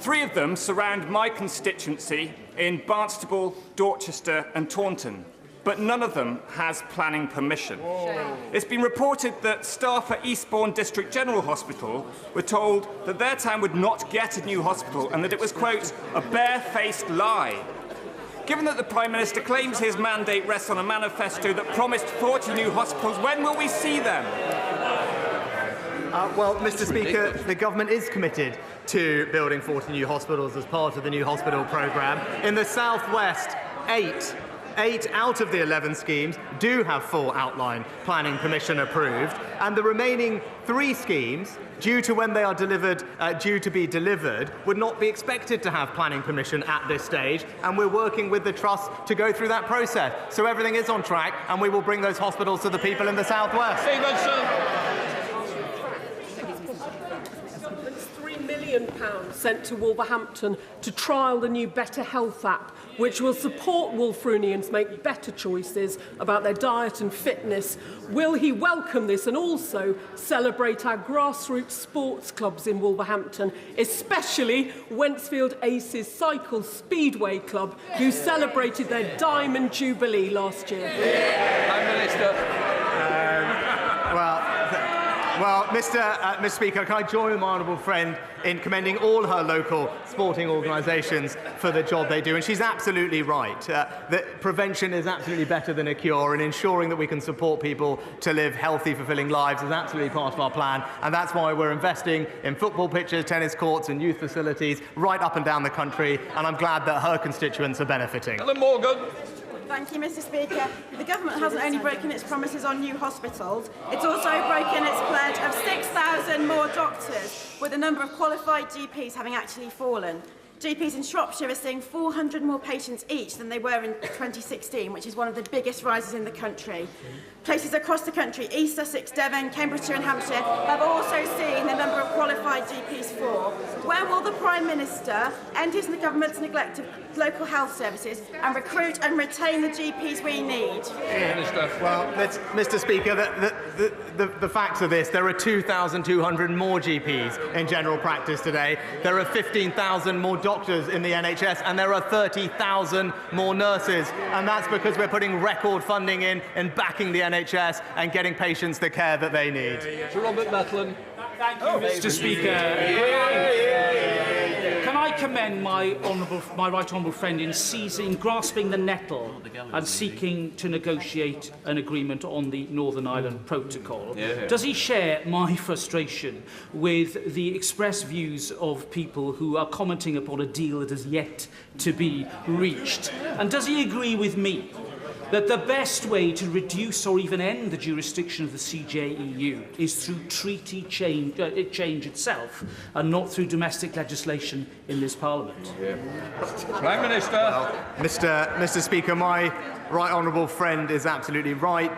3 of them surround my constituency in Barnstaple, Dorchester and Taunton, but none of them has planning permission. It's been reported that staff at Eastbourne District General Hospital were told that their town would not get a new hospital and that it was, quote, a barefaced lie. Given that the Prime Minister claims his mandate rests on a manifesto that promised 40 new hospitals, when will we see them? Well, Mr. Speaker, the government is committed to building 40 new hospitals as part of the new hospital programme. In the southwest, 8 out of the 11 schemes do have full outline planning permission approved, and the remaining 3 schemes, due to when they are due to be delivered, would not be expected to have planning permission at this stage, and we're working with the Trust to go through that process. So everything is on track, and we will bring those hospitals to the people in the southwest. Stevenson. million sent to Wolverhampton to trial the new Better Health app, which will support Wolfrunians make better choices about their diet and fitness. Will he welcome this and also celebrate our grassroots sports clubs in Wolverhampton, especially Wentzfield Aces Cycle Speedway Club, who celebrated their Diamond Jubilee last year? Prime Minister. Well, Mr. Speaker, can I join my honourable friend in commending all her local sporting organisations for the job they do? And she's absolutely right. That prevention is absolutely better than a cure, and ensuring that we can support people to live healthy, fulfilling lives is absolutely part of our plan. And that's why we're investing in football pitches, tennis courts and youth facilities right up and down the country. And I'm glad that her constituents are benefiting. Ellen Morgan. Thank you, Mr. Speaker. The government hasn't only broken its promises on new hospitals, it's also broken its pledge of 6,000 more doctors, with the number of qualified GPs having actually fallen. GPs in Shropshire are seeing 400 more patients each than they were in 2016, which is one of the biggest rises in the country. Places across the country, East Sussex, Devon, Cambridgeshire and Hampshire, have also seen the number of qualified GPs fall. Where will the Prime Minister end his government's neglect of local health services and recruit and retain the GPs we need? Well, Mr. Speaker, the facts of this, there are 2,200 more GPs in general practice today. There are 15,000 more doctors in the NHS, and there are 30,000 more nurses. And that's because we're putting record funding in and backing the NHS and getting patients the care that they need. Sir Robert Matlin. Thank you, Mr. Speaker. Can I commend my right honourable friend in grasping the nettle and seeking to negotiate an agreement on the Northern Ireland Protocol? Does he share my frustration with the expressed views of people who are commenting upon a deal that has yet to be reached? And does he agree with me that the best way to reduce or even end the jurisdiction of the CJEU is through treaty change itself and not through domestic legislation in this Parliament? Prime Minister. Well, Mr. Speaker, my right honourable friend is absolutely right.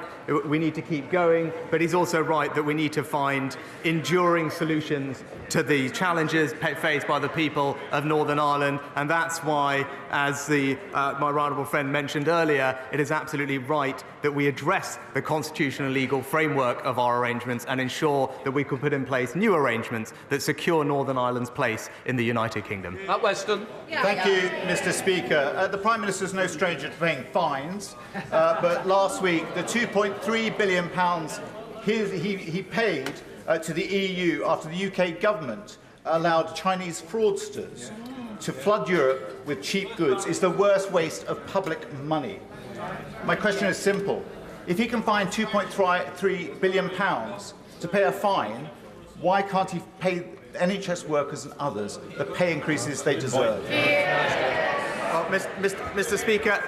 We need to keep going, but he's also right that we need to find enduring solutions to the challenges faced by the people of Northern Ireland, and that's why, as my right honourable friend mentioned earlier, it is absolutely right that we address the constitutional and legal framework of our arrangements and ensure that we can put in place new arrangements that secure Northern Ireland's place in the United Kingdom. Matt Weston. Thank you, Mr. Speaker. The Prime Minister is no stranger to paying fines, but last week the £2.3 billion he paid to the EU after the UK government allowed Chinese fraudsters to flood Europe with cheap goods is the worst waste of public money. My question is simple. If he can find £2.3 billion to pay a fine, why can't he pay NHS workers and others the pay increases they deserve? Mr. Speaker,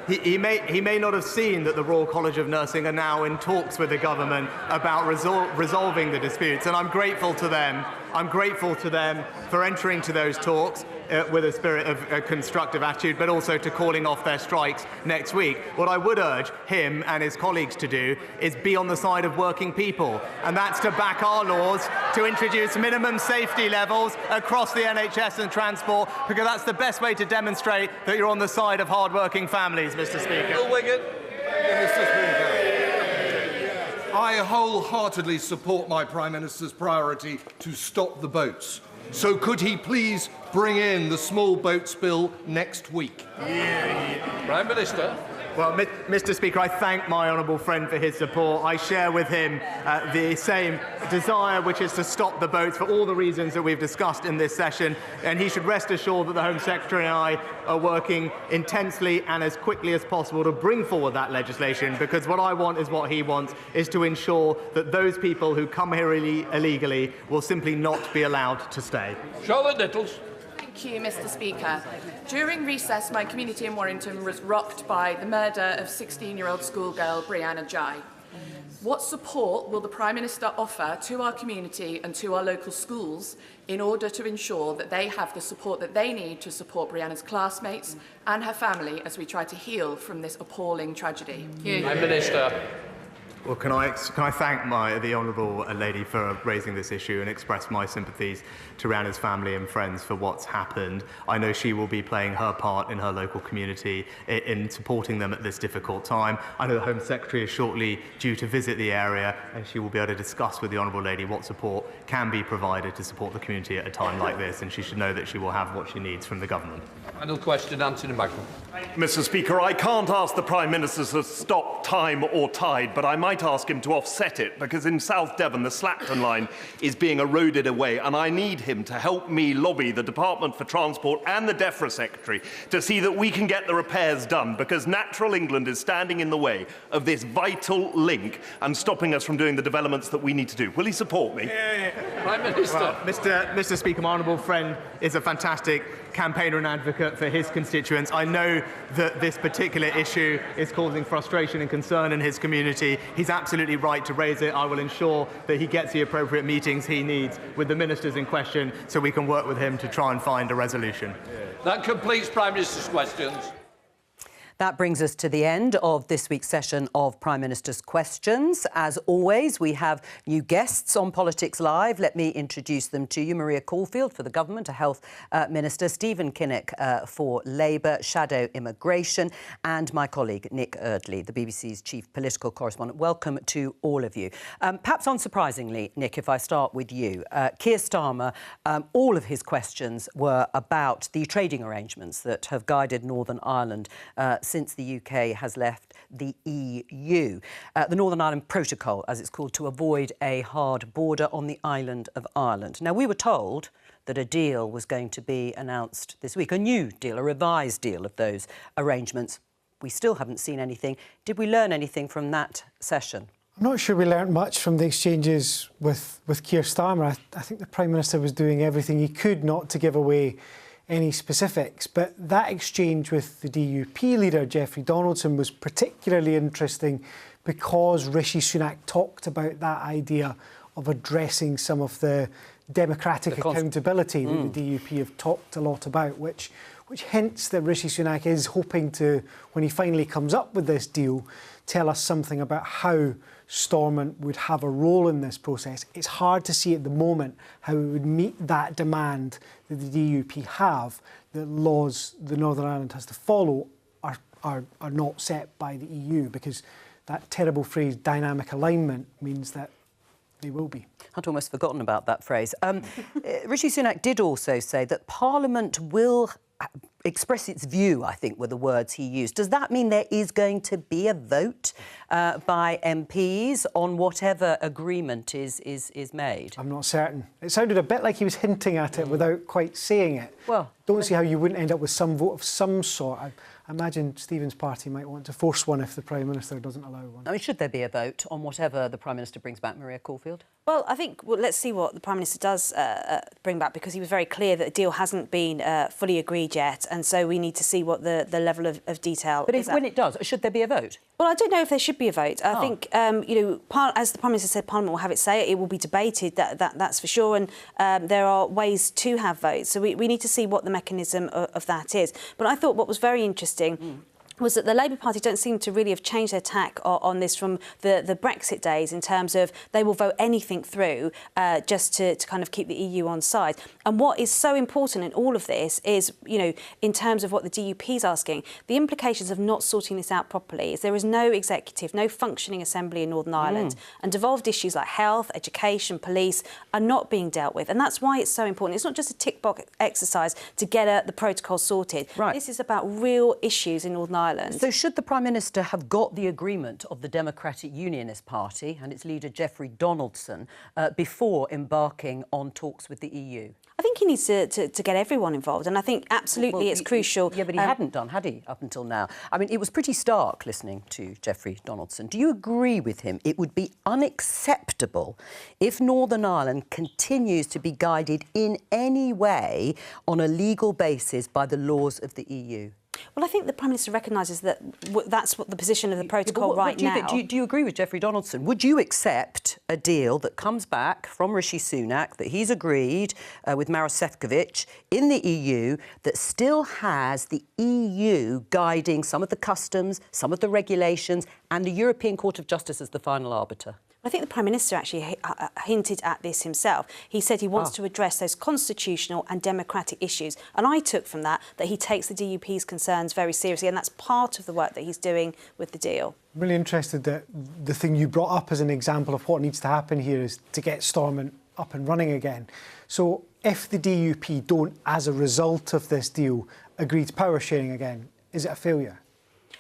he may not have seen that the Royal College of Nursing are now in talks with the government about resolving the disputes, and I'm grateful to them. I'm grateful to them for entering to those talks with a spirit of a constructive attitude, but also to calling off their strikes next week. What I would urge him and his colleagues to do is be on the side of working people, and that's to back our laws to introduce minimum safety levels across the NHS and transport, because that's the best way to demonstrate that you're on the side of hard-working families, Mr. Speaker. Bill Wiggett. Mr. Speaker, I wholeheartedly support my Prime Minister's priority to stop the boats. So could he please bring in the small boats bill next week? Prime Minister. Well, Mr. Speaker, I thank my honourable friend for his support. I share with him the same desire, which is to stop the boats for all the reasons that we've discussed in this session. And he should rest assured that the Home Secretary and I are working intensely and as quickly as possible to bring forward that legislation, because what I want is what he wants, is to ensure that those people who come here illegally will simply not be allowed to stay. Charlotte Nichols. Thank you, Mr. Speaker. During recess, my community in Warrington was rocked by the murder of 16-year-old schoolgirl Brianna Jai. What support will the Prime Minister offer to our community and to our local schools in order to ensure that they have the support that they need to support Brianna's classmates and her family as we try to heal from this appalling tragedy? Prime Minister. Well, can I thank the honourable lady for raising this issue and express my sympathies to Rihanna's family and friends for what's happened. I know she will be playing her part in her local community in supporting them at this difficult time. I know the Home Secretary is shortly due to visit the area, and she will be able to discuss with the honourable lady what support can be provided to support the community at a time like this, and she should know that she will have what she needs from the government. Final question, Anthony Magnum. Mr. Speaker, I can't ask the Prime Minister to stop time or tide, but I might ask him to offset it, because in South Devon the Slapton line is being eroded away, and I need him to help me lobby the Department for Transport and the DEFRA Secretary to see that we can get the repairs done, because Natural England is standing in the way of this vital link and stopping us from doing the developments that we need to do. Will he support me? Prime Minister. Well, Mr. Speaker, my honourable friend is a fantastic campaigner and advocate for his constituents. I know that this particular issue is causing frustration and concern in his community. He's absolutely right to raise it. I will ensure that he gets the appropriate meetings he needs with the ministers in question so we can work with him to try and find a resolution. That completes Prime Minister's questions. That brings us to the end of this week's session of Prime Minister's Questions. As always, we have new guests on Politics Live. Let me introduce them to you. Maria Caulfield for the Government, a Health Minister, Stephen Kinnock for Labour, Shadow Immigration, and my colleague Nick Eardley, the BBC's Chief Political Correspondent. Welcome to all of you. Perhaps unsurprisingly, Nick, if I start with you, Keir Starmer, all of his questions were about the trading arrangements that have guided Northern Ireland since the UK has left the EU. The Northern Ireland Protocol, as it's called, to avoid a hard border on the island of Ireland. Now, we were told that a deal was going to be announced this week, a new deal, a revised deal of those arrangements. We still haven't seen anything. Did we learn anything from that session? I'm not sure we learnt much from the exchanges with Keir Starmer. I think the Prime Minister was doing everything he could not to give away any specifics, but that exchange with the DUP leader, Jeffrey Donaldson, was particularly interesting because Rishi Sunak talked about that idea of addressing some of the democratic accountability that the DUP have talked a lot about, which hints that Rishi Sunak is hoping to, when he finally comes up with this deal, tell us something about how Stormont would have a role in this process. It's hard to see at the moment how it would meet that demand that the DUP have, that laws the Northern Ireland has to follow are not set by the EU, because that terrible phrase, dynamic alignment, means that they will be. I'd almost forgotten about that phrase. Rishi Sunak did also say that Parliament will express its view, I think were the words he used. Does that mean there is going to be a vote by MPs on whatever agreement is made? I'm not certain. It sounded a bit like he was hinting at it without quite saying it. Well, don't see how you wouldn't end up with some vote of some sort. I imagine Stephen's party might want to force one if the Prime Minister doesn't allow one. I mean, should there be a vote on whatever the Prime Minister brings back, Maria Caulfield? Well, I think let's see what the Prime Minister does bring back, because he was very clear that the deal hasn't been fully agreed yet, and so we need to see what the level of detail is. But when it does, should there be a vote? Well, I don't know if there should be a vote. I think, as the Prime Minister said, Parliament will have its say. It will be debated, that's for sure, and there are ways to have votes. So we need to see what the mechanism of that is. But I thought what was very interesting was that the Labour Party don't seem to really have changed their tack on this from the Brexit days, in terms of they will vote anything through just to kind of keep the EU on side. And what is so important in all of this is, in terms of what the DUP is asking, the implications of not sorting this out properly is there is no executive, no functioning assembly in Northern Ireland, and devolved issues like health, education, police are not being dealt with. And that's why it's so important. It's not just a tick box exercise to get the protocol sorted. Right. This is about real issues in Northern Ireland. So should the Prime Minister have got the agreement of the Democratic Unionist Party and its leader Jeffrey Donaldson before embarking on talks with the EU? I think he needs to get everyone involved, and I think absolutely it's crucial. Yeah, but he hadn't done, had he, up until now? I mean, it was pretty stark listening to Jeffrey Donaldson. Do you agree with him? It would be unacceptable if Northern Ireland continues to be guided in any way on a legal basis by the laws of the EU. Well, I think the Prime Minister recognises that that's what the position of the protocol right now. Do you agree with Jeffrey Donaldson? Would you accept a deal that comes back from Rishi Sunak, that he's agreed with Maros Sefcovic in the EU, that still has the EU guiding some of the customs, some of the regulations, and the European Court of Justice as the final arbiter? I think the Prime Minister actually hinted at this himself. He said he wants to address those constitutional and democratic issues. And I took from that he takes the DUP's concerns very seriously, and that's part of the work that he's doing with the deal. I'm really interested that the thing you brought up as an example of what needs to happen here is to get Stormont up and running again. So if the DUP don't, as a result of this deal, agree to power sharing again, is it a failure?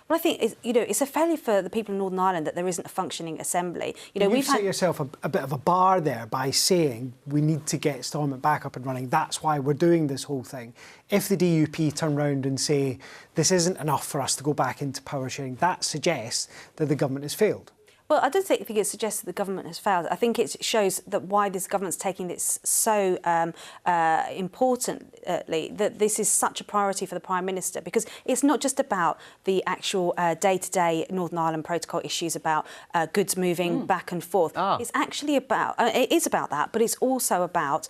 Well, I think it's a failure for the people of Northern Ireland that there isn't a functioning assembly. You've set yourself a bit of a bar there by saying we need to get Stormont back up and running. That's why we're doing this whole thing. If the DUP turn round and say this isn't enough for us to go back into power sharing, that suggests that the government has failed. Well, I don't think it suggests that the government has failed. I think it shows that why this government's taking this so importantly, that this is such a priority for the Prime Minister, because it's not just about the actual day-to-day Northern Ireland Protocol issues about goods moving back and forth. It's actually about, it is about that, but it's also about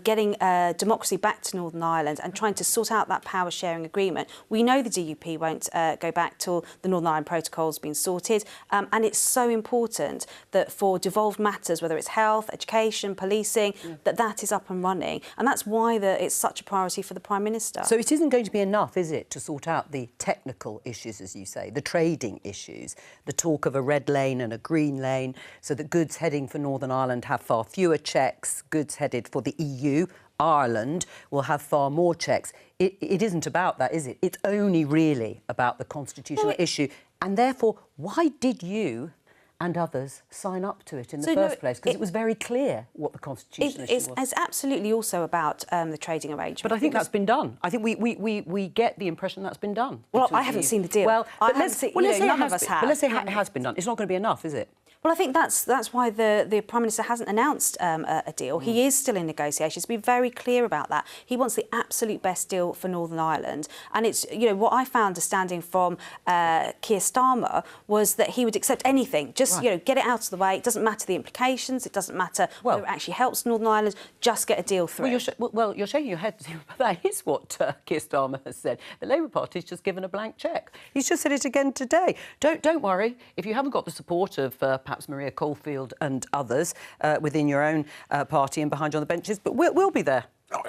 getting democracy back to Northern Ireland and trying to sort out that power sharing agreement. We know the DUP won't go back till the Northern Ireland Protocol's been sorted, and it's so important that for devolved matters, whether it's health, education, policing, that is up and running. And that's why it's such a priority for the Prime Minister. So it isn't going to be enough, is it, to sort out the technical issues, as you say, the trading issues, the talk of a red lane and a green lane, so that goods heading for Northern Ireland have far fewer checks, goods headed for the EU, Ireland, will have far more checks. It isn't about that, is it? It's only really about the constitutional issue. And therefore, why did you and others sign up to it in the first place? Because it was very clear what the constitutional issue was. It's absolutely also about the trading arrangement. But I think that's been done. I think we get the impression that's been done. Well, I haven't seen the deal. Well, let's say none of us have. But let's say it has been done. It's not going to be enough, is it? Well, I think that's why the Prime Minister hasn't announced a deal. He is still in negotiations. Be very clear about that. He wants the absolute best deal for Northern Ireland. And it's, what I found understanding from Keir Starmer was that he would accept anything. Just, get it out of the way. It doesn't matter the implications. It doesn't matter whether it actually helps Northern Ireland. Just get a deal through. Well, you're shaking your head. That is what Keir Starmer has said. The Labour Party's just given a blank cheque. He's just said it again today. Don't worry. If you haven't got the support of perhaps Maria Caulfield and others within your own party and behind you on the benches, but we'll be there.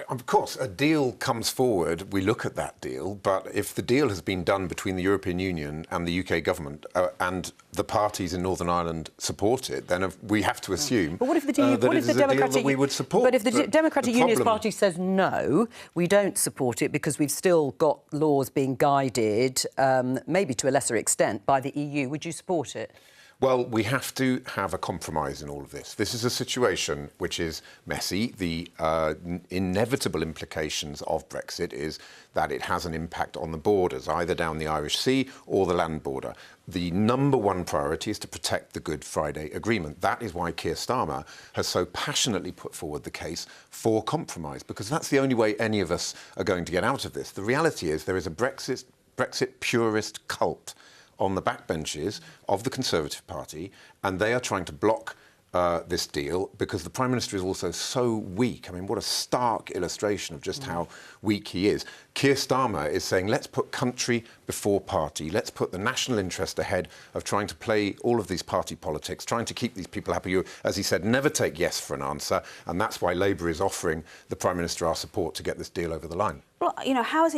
Of course, a deal comes forward, we look at that deal, but if the deal has been done between the European Union and the UK government and the parties in Northern Ireland support it, then we have to assume but what if the Democratic we would support. But if the Democratic Unionist Party says no, we don't support it because we've still got laws being guided, maybe to a lesser extent, by the EU, would you support it? Well, we have to have a compromise in all of this. This is a situation which is messy. The inevitable implications of Brexit is that it has an impact on the borders, either down the Irish Sea or the land border. The number one priority is to protect the Good Friday Agreement. That is why Keir Starmer has so passionately put forward the case for compromise, because that's the only way any of us are going to get out of this. The reality is there is a Brexit purist cult on the backbenches of the Conservative Party, and they are trying to block this deal because the Prime Minister is also so weak. I mean, what a stark illustration of just how weak he is. Keir Starmer is saying, let's put country before party. Let's put the national interest ahead of trying to play all of these party politics, trying to keep these people happy. You, as he said, never take yes for an answer, and that's why Labour is offering the Prime Minister our support to get this deal over the line. Well, how is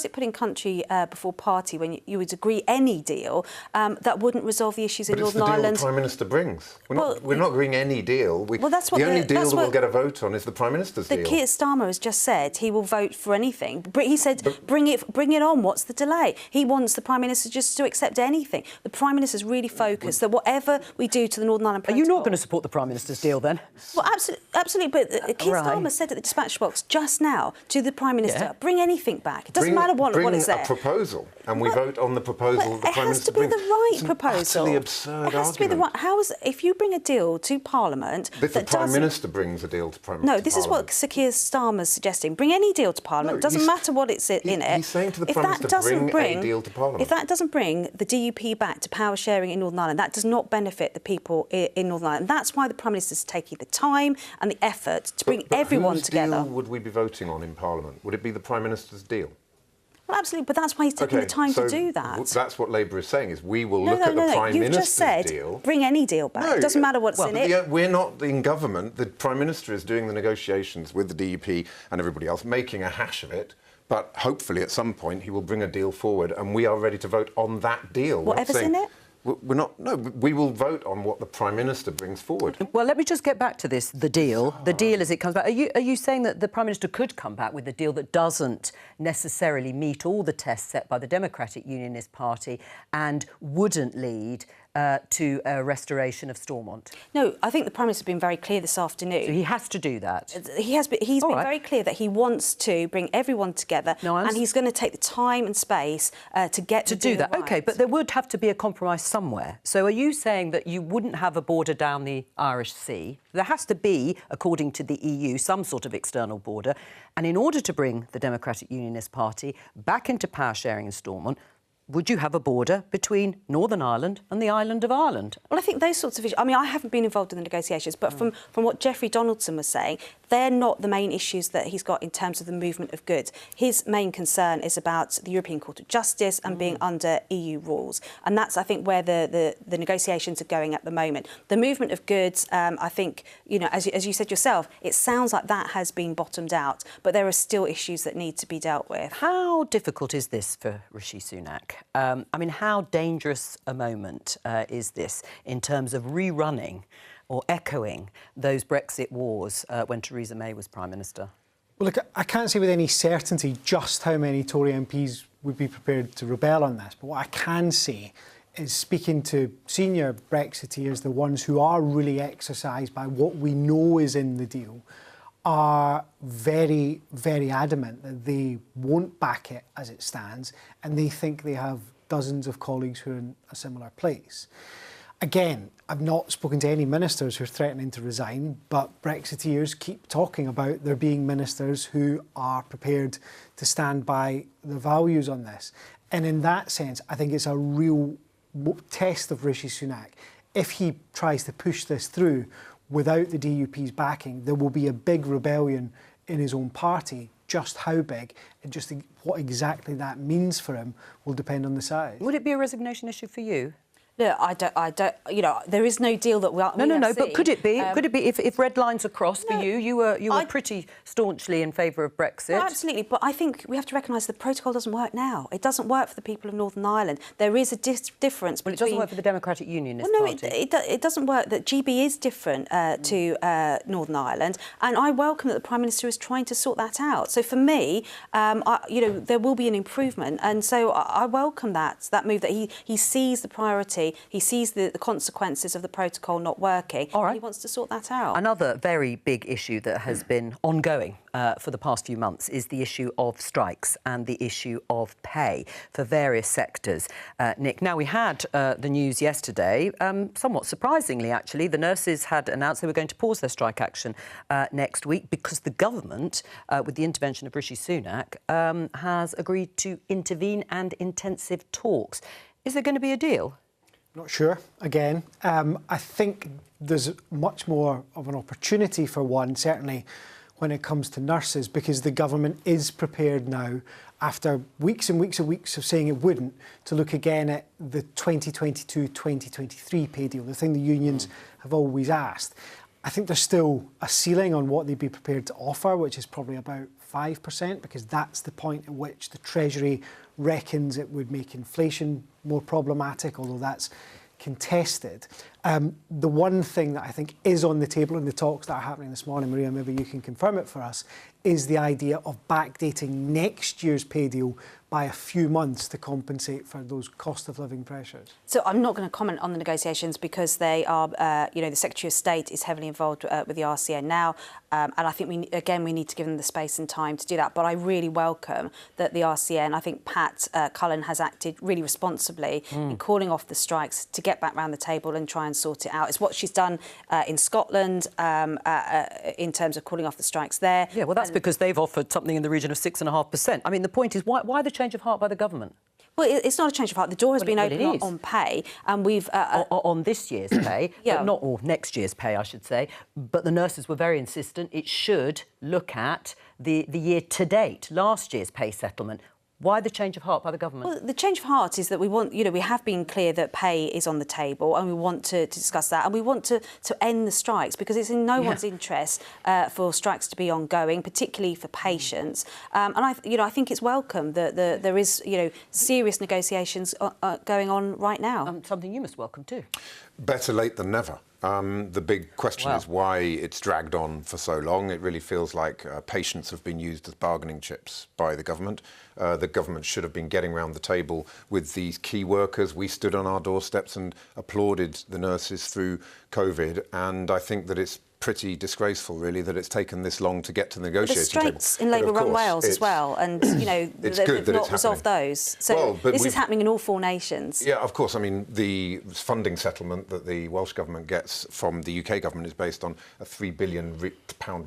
it putting country before party when you would agree any deal that wouldn't resolve the issues in Northern Ireland? But it's the deal the Prime Minister brings. We're not agreeing any deal. The only deal that we'll get a vote on is the Prime Minister's deal. Keir Starmer has just said he will vote for anything. He said, bring it on. What's the delay? He wants the Prime Minister just to accept anything. The Prime Minister's really focused that whatever we do to the Northern Ireland Protocol... Are you not going to support the Prime Minister's deal, then? Well, absolutely. But Keir Starmer said at the dispatch box just now to the Prime Minister, order. Bring anything back. It doesn't matter what it's there. Bring a proposal, and we vote on the proposal the Prime Minister It brings. has to be the right It's proposal. It's an utterly absurd It has to be the right. If you bring a deal to Parliament, if the Prime Minister brings a deal to Parliament. No, this is what Sir Keir Starmer's suggesting. Bring any deal to Parliament. Doesn't matter what it's in it. He's saying to the Prime Minister, bring a deal to Parliament. If that doesn't bring the DUP back to power sharing in Northern Ireland, that does not benefit the people in Northern Ireland. That's why the Prime Minister is taking the time and the effort to bring everyone together. Whose deal would we be voting on in Parliament? Would it be the Prime Minister's deal? Well, absolutely, but that's why he's taking the time to do that. That's what Labour is saying, is we will look at the Prime You've Minister's just said, deal. Bring any deal back. It doesn't matter what's in it. We're not in government. The Prime Minister is doing the negotiations with the DUP and everybody else, making a hash of it. But hopefully at some point he will bring a deal forward and we are ready to vote on that deal. Whatever's in it? We're not. No, we will vote on what the Prime Minister brings forward. Well, let me just get back to this, the deal as it comes back. Are you saying that the Prime Minister could come back with a deal that doesn't necessarily meet all the tests set by the Democratic Unionist Party and wouldn't lead to a restoration of Stormont? No, I think the Prime Minister has been very clear this afternoon. So he has to do that? He's been very clear that he wants to bring everyone together and he's going to take the time and space to get to do that. Right. OK, but there would have to be a compromise somewhere. So are you saying that you wouldn't have a border down the Irish Sea? There has to be, according to the EU, some sort of external border. And in order to bring the Democratic Unionist Party back into power sharing in Stormont, would you have a border between Northern Ireland and the island of Ireland? Well, I think those sorts of issues... I mean, I haven't been involved in the negotiations, but from what Geoffrey Donaldson was saying, they're not the main issues that he's got in terms of the movement of goods. His main concern is about the European Court of Justice and being under EU rules. And that's, I think, where the negotiations are going at the moment. The movement of goods, I think, you know, as you said yourself, it sounds like that has been bottomed out, but there are still issues that need to be dealt with. How difficult is this for Rishi Sunak? I mean, how dangerous a moment is this in terms of rerunning or echoing those Brexit wars when Theresa May was Prime Minister? Well, look, I can't say with any certainty just how many Tory MPs would be prepared to rebel on this, but what I can say is speaking to senior Brexiteers, the ones who are really exercised by what we know is in the deal, are very, very adamant that they won't back it as it stands, and they think they have dozens of colleagues who are in a similar place. Again, I've not spoken to any ministers who are threatening to resign, but Brexiteers keep talking about there being ministers who are prepared to stand by their values on this. And in that sense, I think it's a real test of Rishi Sunak. If he tries to push this through without the DUP's backing, there will be a big rebellion in his own party. Just how big and just what exactly that means for him will depend on the size. Would it be a resignation issue for you? No, I don't. You know, there is no deal that we are. No. But could it be? Could it be if red lines are crossed for you? You were pretty staunchly in favour of Brexit. No, absolutely, but I think we have to recognise the protocol doesn't work now. It doesn't work for the people of Northern Ireland. There is a difference. Well, it doesn't work for the Democratic Unionist Party. It doesn't work. That GB is different to Northern Ireland, and I welcome that the Prime Minister is trying to sort that out. So for me, you know, there will be an improvement, and so I welcome that move that he sees the priority. He sees the consequences of the protocol not working. All right. He wants to sort that out. Another very big issue that has been ongoing for the past few months is the issue of strikes and the issue of pay for various sectors. Nick, now we had the news yesterday, somewhat surprisingly actually, the nurses had announced they were going to pause their strike action next week because the government, with the intervention of Rishi Sunak, has agreed to intervene and intensive talks. Is there going to be a deal? Not sure. Again, I think there's much more of an opportunity for one, certainly when it comes to nurses, because the government is prepared now, after weeks and weeks and weeks of saying it wouldn't, to look again at the 2022-2023 pay deal, the thing the unions have always asked. I think there's still a ceiling on what they'd be prepared to offer, which is probably about 5%, because that's the point at which the Treasury reckons it would make inflation more problematic, although that's contested. The one thing that I think is on the table in the talks that are happening this morning, Maria, maybe you can confirm it for us, is the idea of backdating next year's pay deal by a few months to compensate for those cost of living pressures. So I'm not going to comment on the negotiations because they are, the Secretary of State is heavily involved with the RCN now, and I think we need to give them the space and time to do that. But I really welcome that the RCN, I think Pat Cullen has acted really responsibly in calling off the strikes to get back round the table and try and sort it out. It's what she's done in Scotland in terms of calling off the strikes there. Yeah, well, that's because they've offered something in the region of 6.5%. I mean, the point is, why the change of heart by the government? Well, it's not a change of heart. The door has been open on pay, and we've... on this year's pay, yeah. but or next year's pay, I should say. But the nurses were very insistent it should look at the year to date, last year's pay settlement. Why the change of heart by the government? Well, the change of heart is that we want, we have been clear that pay is on the table and we want to discuss that, and we want to end the strikes because it's in no one's interest for strikes to be ongoing, particularly for patients. And I think it's welcome that there is, serious negotiations going on right now. Something you must welcome too. Better late than never. The big question is why it's dragged on for so long. It really feels like patients have been used as bargaining chips by the government. The government should have been getting round the table with these key workers. We stood on our doorsteps and applauded the nurses through COVID, and I think that it's pretty disgraceful, really, that it's taken this long to get to the negotiating table. There's strikes in Labour-run Wales as well, and they've not resolved those. So this is happening in all 4 nations. Yeah, of course. I mean, the funding settlement that the Welsh Government gets from the UK Government is based on a £3 billion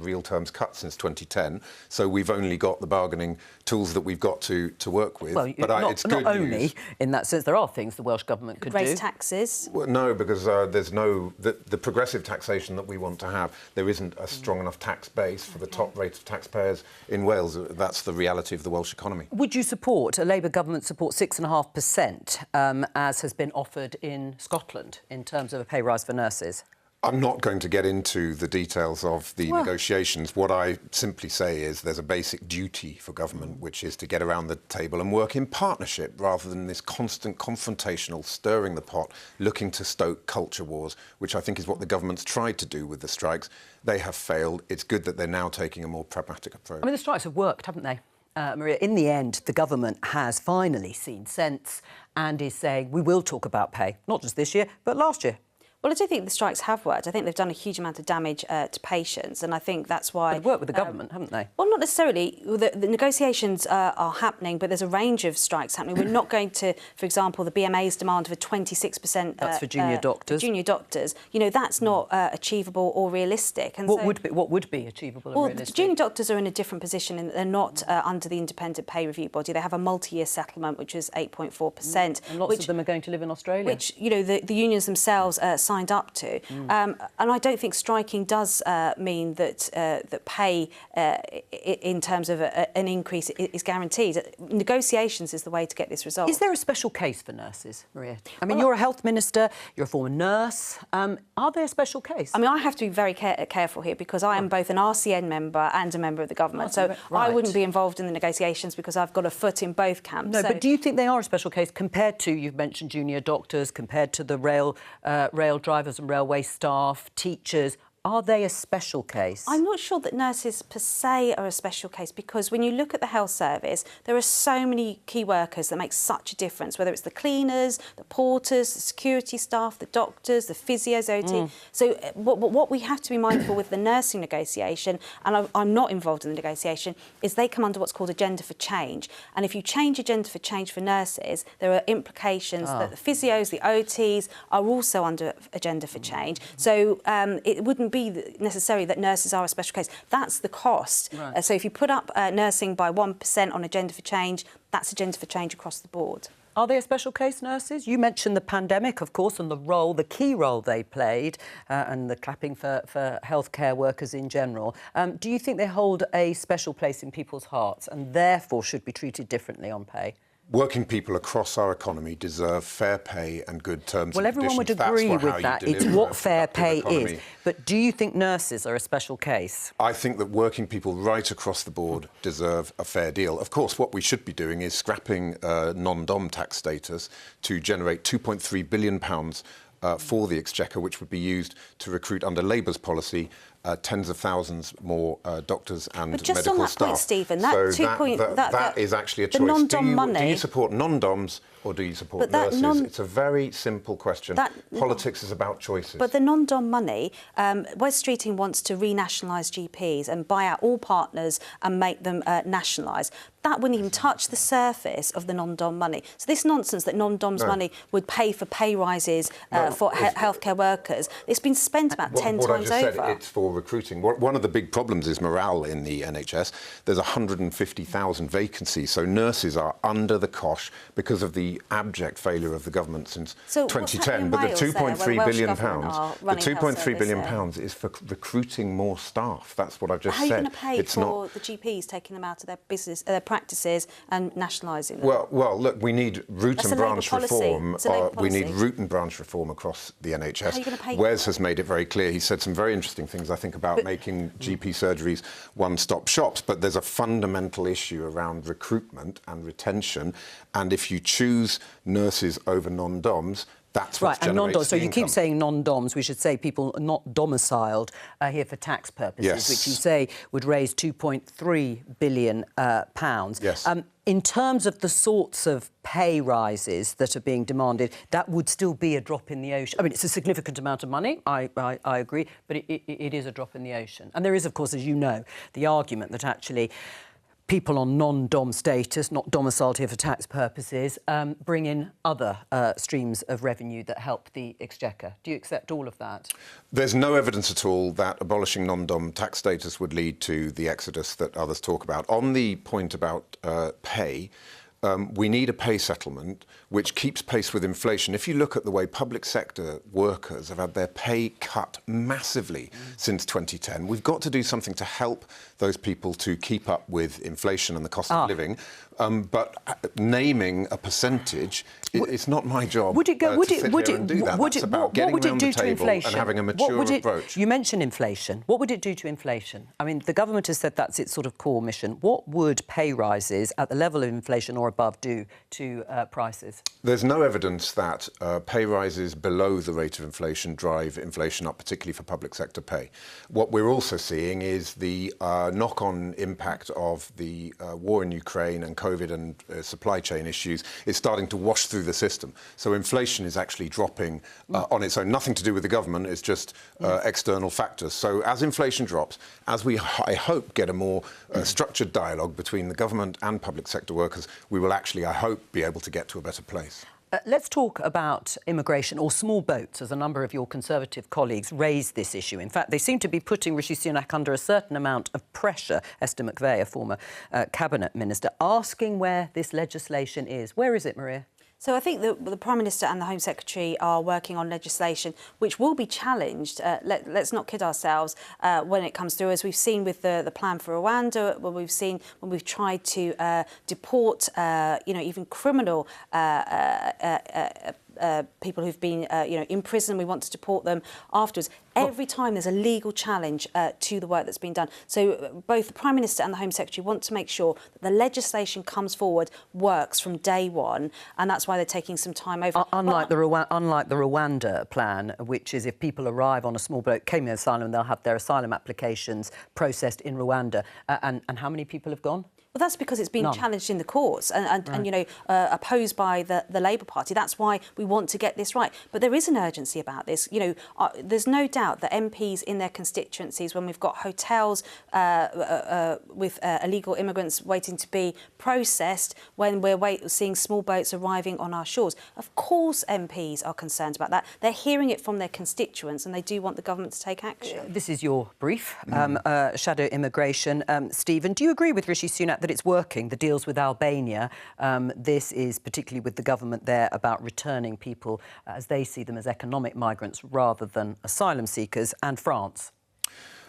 real terms cut since 2010. So we've only got the bargaining tools that we've got to work with. Well, but not, it's good not only news. in that sense. There are things the Welsh Government could raise do. taxes. Well, no, because there's no... The progressive taxation that we want to have, there isn't a strong enough tax base for the top rate of taxpayers in Wales. That's the reality of the Welsh economy. Would you support, a Labour government support 6.5%, as has been offered in Scotland in terms of a pay rise for nurses? I'm not going to get into the details of the negotiations. What I simply say is there's a basic duty for government, which is to get around the table and work in partnership rather than this constant confrontational, stirring the pot, looking to stoke culture wars, which I think is what the government's tried to do with the strikes. They have failed. It's good that they're now taking a more pragmatic approach. I mean, the strikes have worked, haven't they? Maria, in the end, the government has finally seen sense and is saying we will talk about pay, not just this year, but last year. Well, I do think the strikes have worked. I think they've done a huge amount of damage to patients, and I think that's why... They've worked with the government, haven't they? Well, not necessarily. The negotiations are happening, but there's a range of strikes happening. We're not going to, for example, the BMA's demand of a 26%... That's for junior doctors. Junior doctors. That's not achievable or realistic. And what would be achievable and realistic? Well, junior doctors are in a different position in that they're not under the independent pay review body. They have a multi-year settlement, which is 8.4%. And lots of them are going to live in Australia. Which, the unions themselves signed up to. And I don't think striking does mean that that pay in terms of an increase is guaranteed. Negotiations is the way to get this resolved. Is there a special case for nurses, Maria? I mean, you're a health minister, you're a former nurse. Are there a special case? I mean, I have to be very careful here because I am both an RCN member and a member of the government. So I wouldn't be involved in the negotiations because I've got a foot in both camps. No, but do you think they are a special case compared to, you've mentioned junior doctors, compared to the rail drivers and railway staff, teachers? Are they a special case? I'm not sure that nurses per se are a special case because when you look at the health service, there are so many key workers that make such a difference, whether it's the cleaners, the porters, the security staff, the doctors, the physios, OT. So what we have to be mindful with the nursing negotiation, and I'm not involved in the negotiation, is they come under what's called agenda for change. And if you change agenda for change for nurses, there are implications that the physios, the OTs are also under agenda for change. So it wouldn't be necessary that nurses are a special case. That's the cost. Right. So if you put up nursing by 1% on agenda for change, that's agenda for change across the board. Are they a special case, nurses? You mentioned the pandemic, of course, and the key role they played, and the clapping for healthcare workers in general. Do you think they hold a special place in people's hearts and therefore should be treated differently on pay? Working people across our economy deserve fair pay and good terms Well, and everyone would conditions. agree with that. It's what fair pay economy. is. But do you think nurses are a special case? I think that working people right across the board deserve a fair deal. Of course, what we should be doing is scrapping non-dom tax status to generate £2.3 billion for the Exchequer, which would be used to recruit under Labour's policy tens of thousands more doctors and but just medical on that staff. Point, Stephen, that so 2 point... that is actually a choice. The non-dom money... Do you support non-doms or do you support nurses? It's a very simple question. Politics is about choices. But the non-dom money, Wes Streeting wants to renationalise GPs and buy out all partners and make them nationalised. That wouldn't even touch the surface of the non-dom money. So this nonsense that non-dom's money would pay for pay rises for healthcare workers, it's been spent about 10 times over. What I just said, it's for recruiting. One of the big problems is morale in the NHS. There's 150,000 vacancies, so nurses are under the cosh because of the abject failure of the government since 2010. But the 2.3 billion pounds, the 2.3 billion pounds is for recruiting more staff. That's what I've just said. How are you going to pay for the GPs taking them out of their business, their practices and nationalising them? Well, look, we need root and branch reform. We need root and branch reform across the NHS. How are you going to pay Wes has made it very clear. He said some very interesting things, I think, about making GP surgeries one-stop shops, but there's a fundamental issue around recruitment and retention, and if you choose nurses over non-doms, that's what's and non-doms. So you income. keep saying non-doms. We should say people not domiciled here for tax purposes, which you say would raise £2.3 billion. Yes. In terms of the sorts of pay rises that are being demanded, that would still be a drop in the ocean. I mean, it's a significant amount of money, I agree, but it is a drop in the ocean. And there is, of course, as you know, the argument that actually people on non-dom status, not domiciled here for tax purposes, bring in other streams of revenue that help the Exchequer. Do you accept all of that? There's no evidence at all that abolishing non-dom tax status would lead to the exodus that others talk about. On the point about pay, we need a pay settlement which keeps pace with inflation. If you look at the way public sector workers have had their pay cut massively since 2010, we've got to do something to help those people to keep up with inflation and the cost of living. But naming a percentage, it's not my job to sit here and do that. That's about getting around the table and having a mature approach. You mentioned inflation. What would it do to inflation? I mean, the government has said that's its sort of core mission. What would pay rises at the level of inflation or above do to prices? There's no evidence that pay rises below the rate of inflation drive inflation up, particularly for public sector pay. What we're also seeing is the knock-on impact of the war in Ukraine and COVID and supply chain issues is starting to wash through the system. So inflation is actually dropping on its own. Nothing to do with the government, it's just external factors. So as inflation drops, as we, I hope, get a more structured dialogue between the government and public sector workers, we will actually, I hope, be able to get to a better place. Let's talk about immigration or small boats, as a number of your Conservative colleagues raised this issue. In fact, they seem to be putting Rishi Sunak under a certain amount of pressure. Esther McVey, a former cabinet minister, asking where this legislation is. Where is it, Maria? So I think the Prime Minister and the Home Secretary are working on legislation which will be challenged. Let's not kid ourselves when it comes through, as we've seen with the plan for Rwanda, when we've tried to deport, even criminal people who've been, in prison. We want to deport them afterwards. Every time there's a legal challenge to the work that's been done. So both the Prime Minister and the Home Secretary want to make sure that the legislation comes forward, works from day one, and that's why they're taking some time over. Unlike the Rwanda plan, which is if people arrive on a small boat, claiming asylum, they'll have their asylum applications processed in Rwanda. And how many people have gone? Well, that's because it's been challenged in the courts and opposed by the Labour Party. That's why we want to get this right. But there is an urgency about this. There's no doubt that MPs in their constituencies, when we've got hotels with illegal immigrants waiting to be processed, when we're seeing small boats arriving on our shores, of course MPs are concerned about that. They're hearing it from their constituents and they do want the government to take action. This is your brief, shadow immigration. Stephen, do you agree with Rishi Sunak that it's working, the deals with Albania? This is particularly with the government there about returning people as they see them as economic migrants rather than asylum seekers, and France?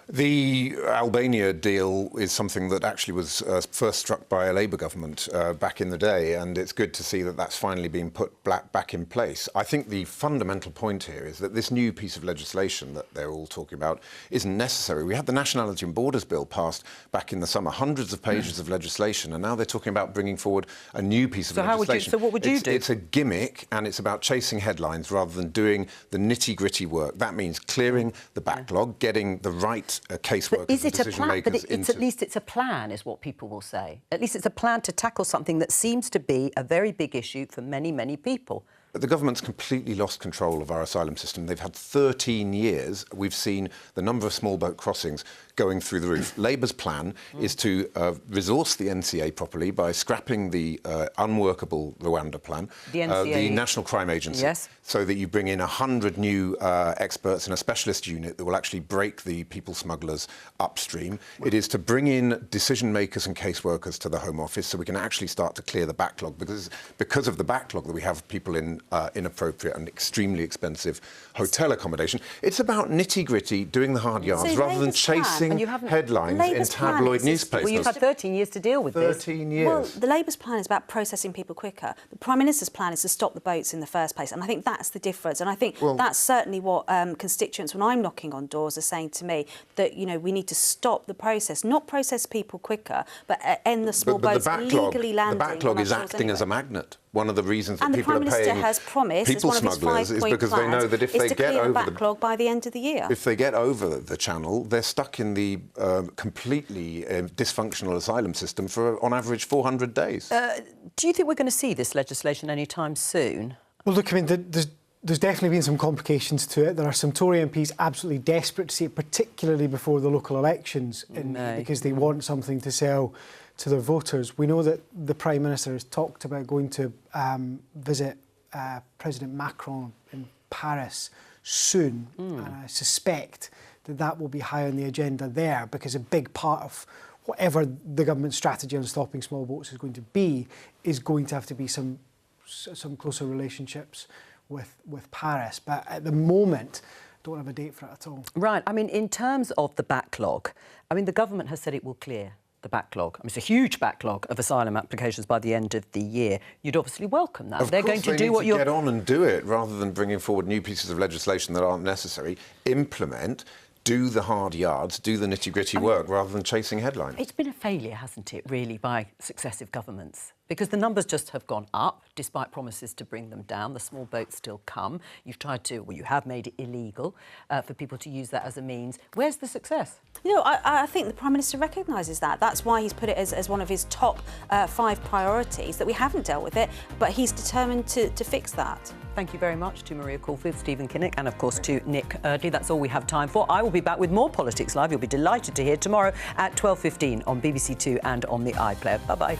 The Albania deal is something that actually was first struck by a Labour government back in the day, and it's good to see that that's finally being put back in place. I think the fundamental point here is that this new piece of legislation that they're all talking about isn't necessary. We had the Nationality and Borders Bill passed back in the summer, hundreds of pages of legislation, and now they're talking about bringing forward a new piece of legislation. So what would you do? It's a gimmick, and it's about chasing headlines rather than doing the nitty-gritty work. That means clearing the backlog, getting the right caseworkers and decision makers into... At least it's a plan, is what people will say. At least it's a plan to tackle something that seems to be a very big issue for many, many people. But the government's completely lost control of our asylum system. They've had 13 years. We've seen the number of small boat crossings going through the roof. Labour's plan is to resource the NCA properly by scrapping the unworkable Rwanda plan, the NCA, the National Crime Agency, yes, so that you bring in 100 new experts in a specialist unit that will actually break the people smugglers upstream. It is to bring in decision makers and caseworkers to the Home Office so we can actually start to clear the backlog, because of the backlog that we have people in inappropriate and extremely expensive hotel accommodation. It's about nitty-gritty, doing the hard yards, rather than chasing headlines in tabloid newspapers. Well, you've had 13 years to deal with 13 years. Well, the Labour's plan is about processing people quicker. The Prime Minister's plan is to stop the boats in the first place, and I think that's the difference. And I think that's certainly what constituents, when I'm knocking on doors, are saying to me, that, you know, we need to stop the process, not process people quicker, but end the small boats legally landing. The backlog is acting as a magnet. One of the reasons that people are paying the Prime Minister has promised, as one of his 5-point because they know that if they get over the backlog by the end of the year. If they get over the channel, they're stuck in the completely dysfunctional asylum system for, on average, 400 days. Do you think we're going to see this legislation anytime soon? Well, look, I mean, there's definitely been some complications to it. There are some Tory MPs absolutely desperate to see it, particularly before the local elections, because they want something to sell to their voters. We know that the Prime Minister has talked about going to visit President Macron in Paris soon, and I suspect that that will be high on the agenda there, because a big part of whatever the government's strategy on stopping small boats is going to be have to be some closer relationships with Paris. But at the moment, don't have a date for it at all. Right. I mean, in terms of the backlog, I mean, the government has said it will clear the backlog. I mean, it's a huge backlog of asylum applications by the end of the year. You'd obviously welcome that. They're going to do what you're... get on and do it, rather than bringing forward new pieces of legislation that aren't necessary. Implement, do the hard yards, do the nitty-gritty work, rather than chasing headlines. It's been a failure, hasn't it, really, by successive governments? Because the numbers just have gone up, despite promises to bring them down. The small boats still come. You've tried to, well, you have made it illegal for people to use that as a means. Where's the success? You know, I think the Prime Minister recognises that. That's why he's put it as one of his top 5 priorities, that we haven't dealt with it, but he's determined to fix that. Thank you very much to Maria Caulfield, Stephen Kinnock, and, of course, to Nick Eardley. That's all we have time for. I will be back with more Politics Live. You'll be delighted to hear tomorrow at 12:15 on BBC Two and on the iPlayer. Bye-bye.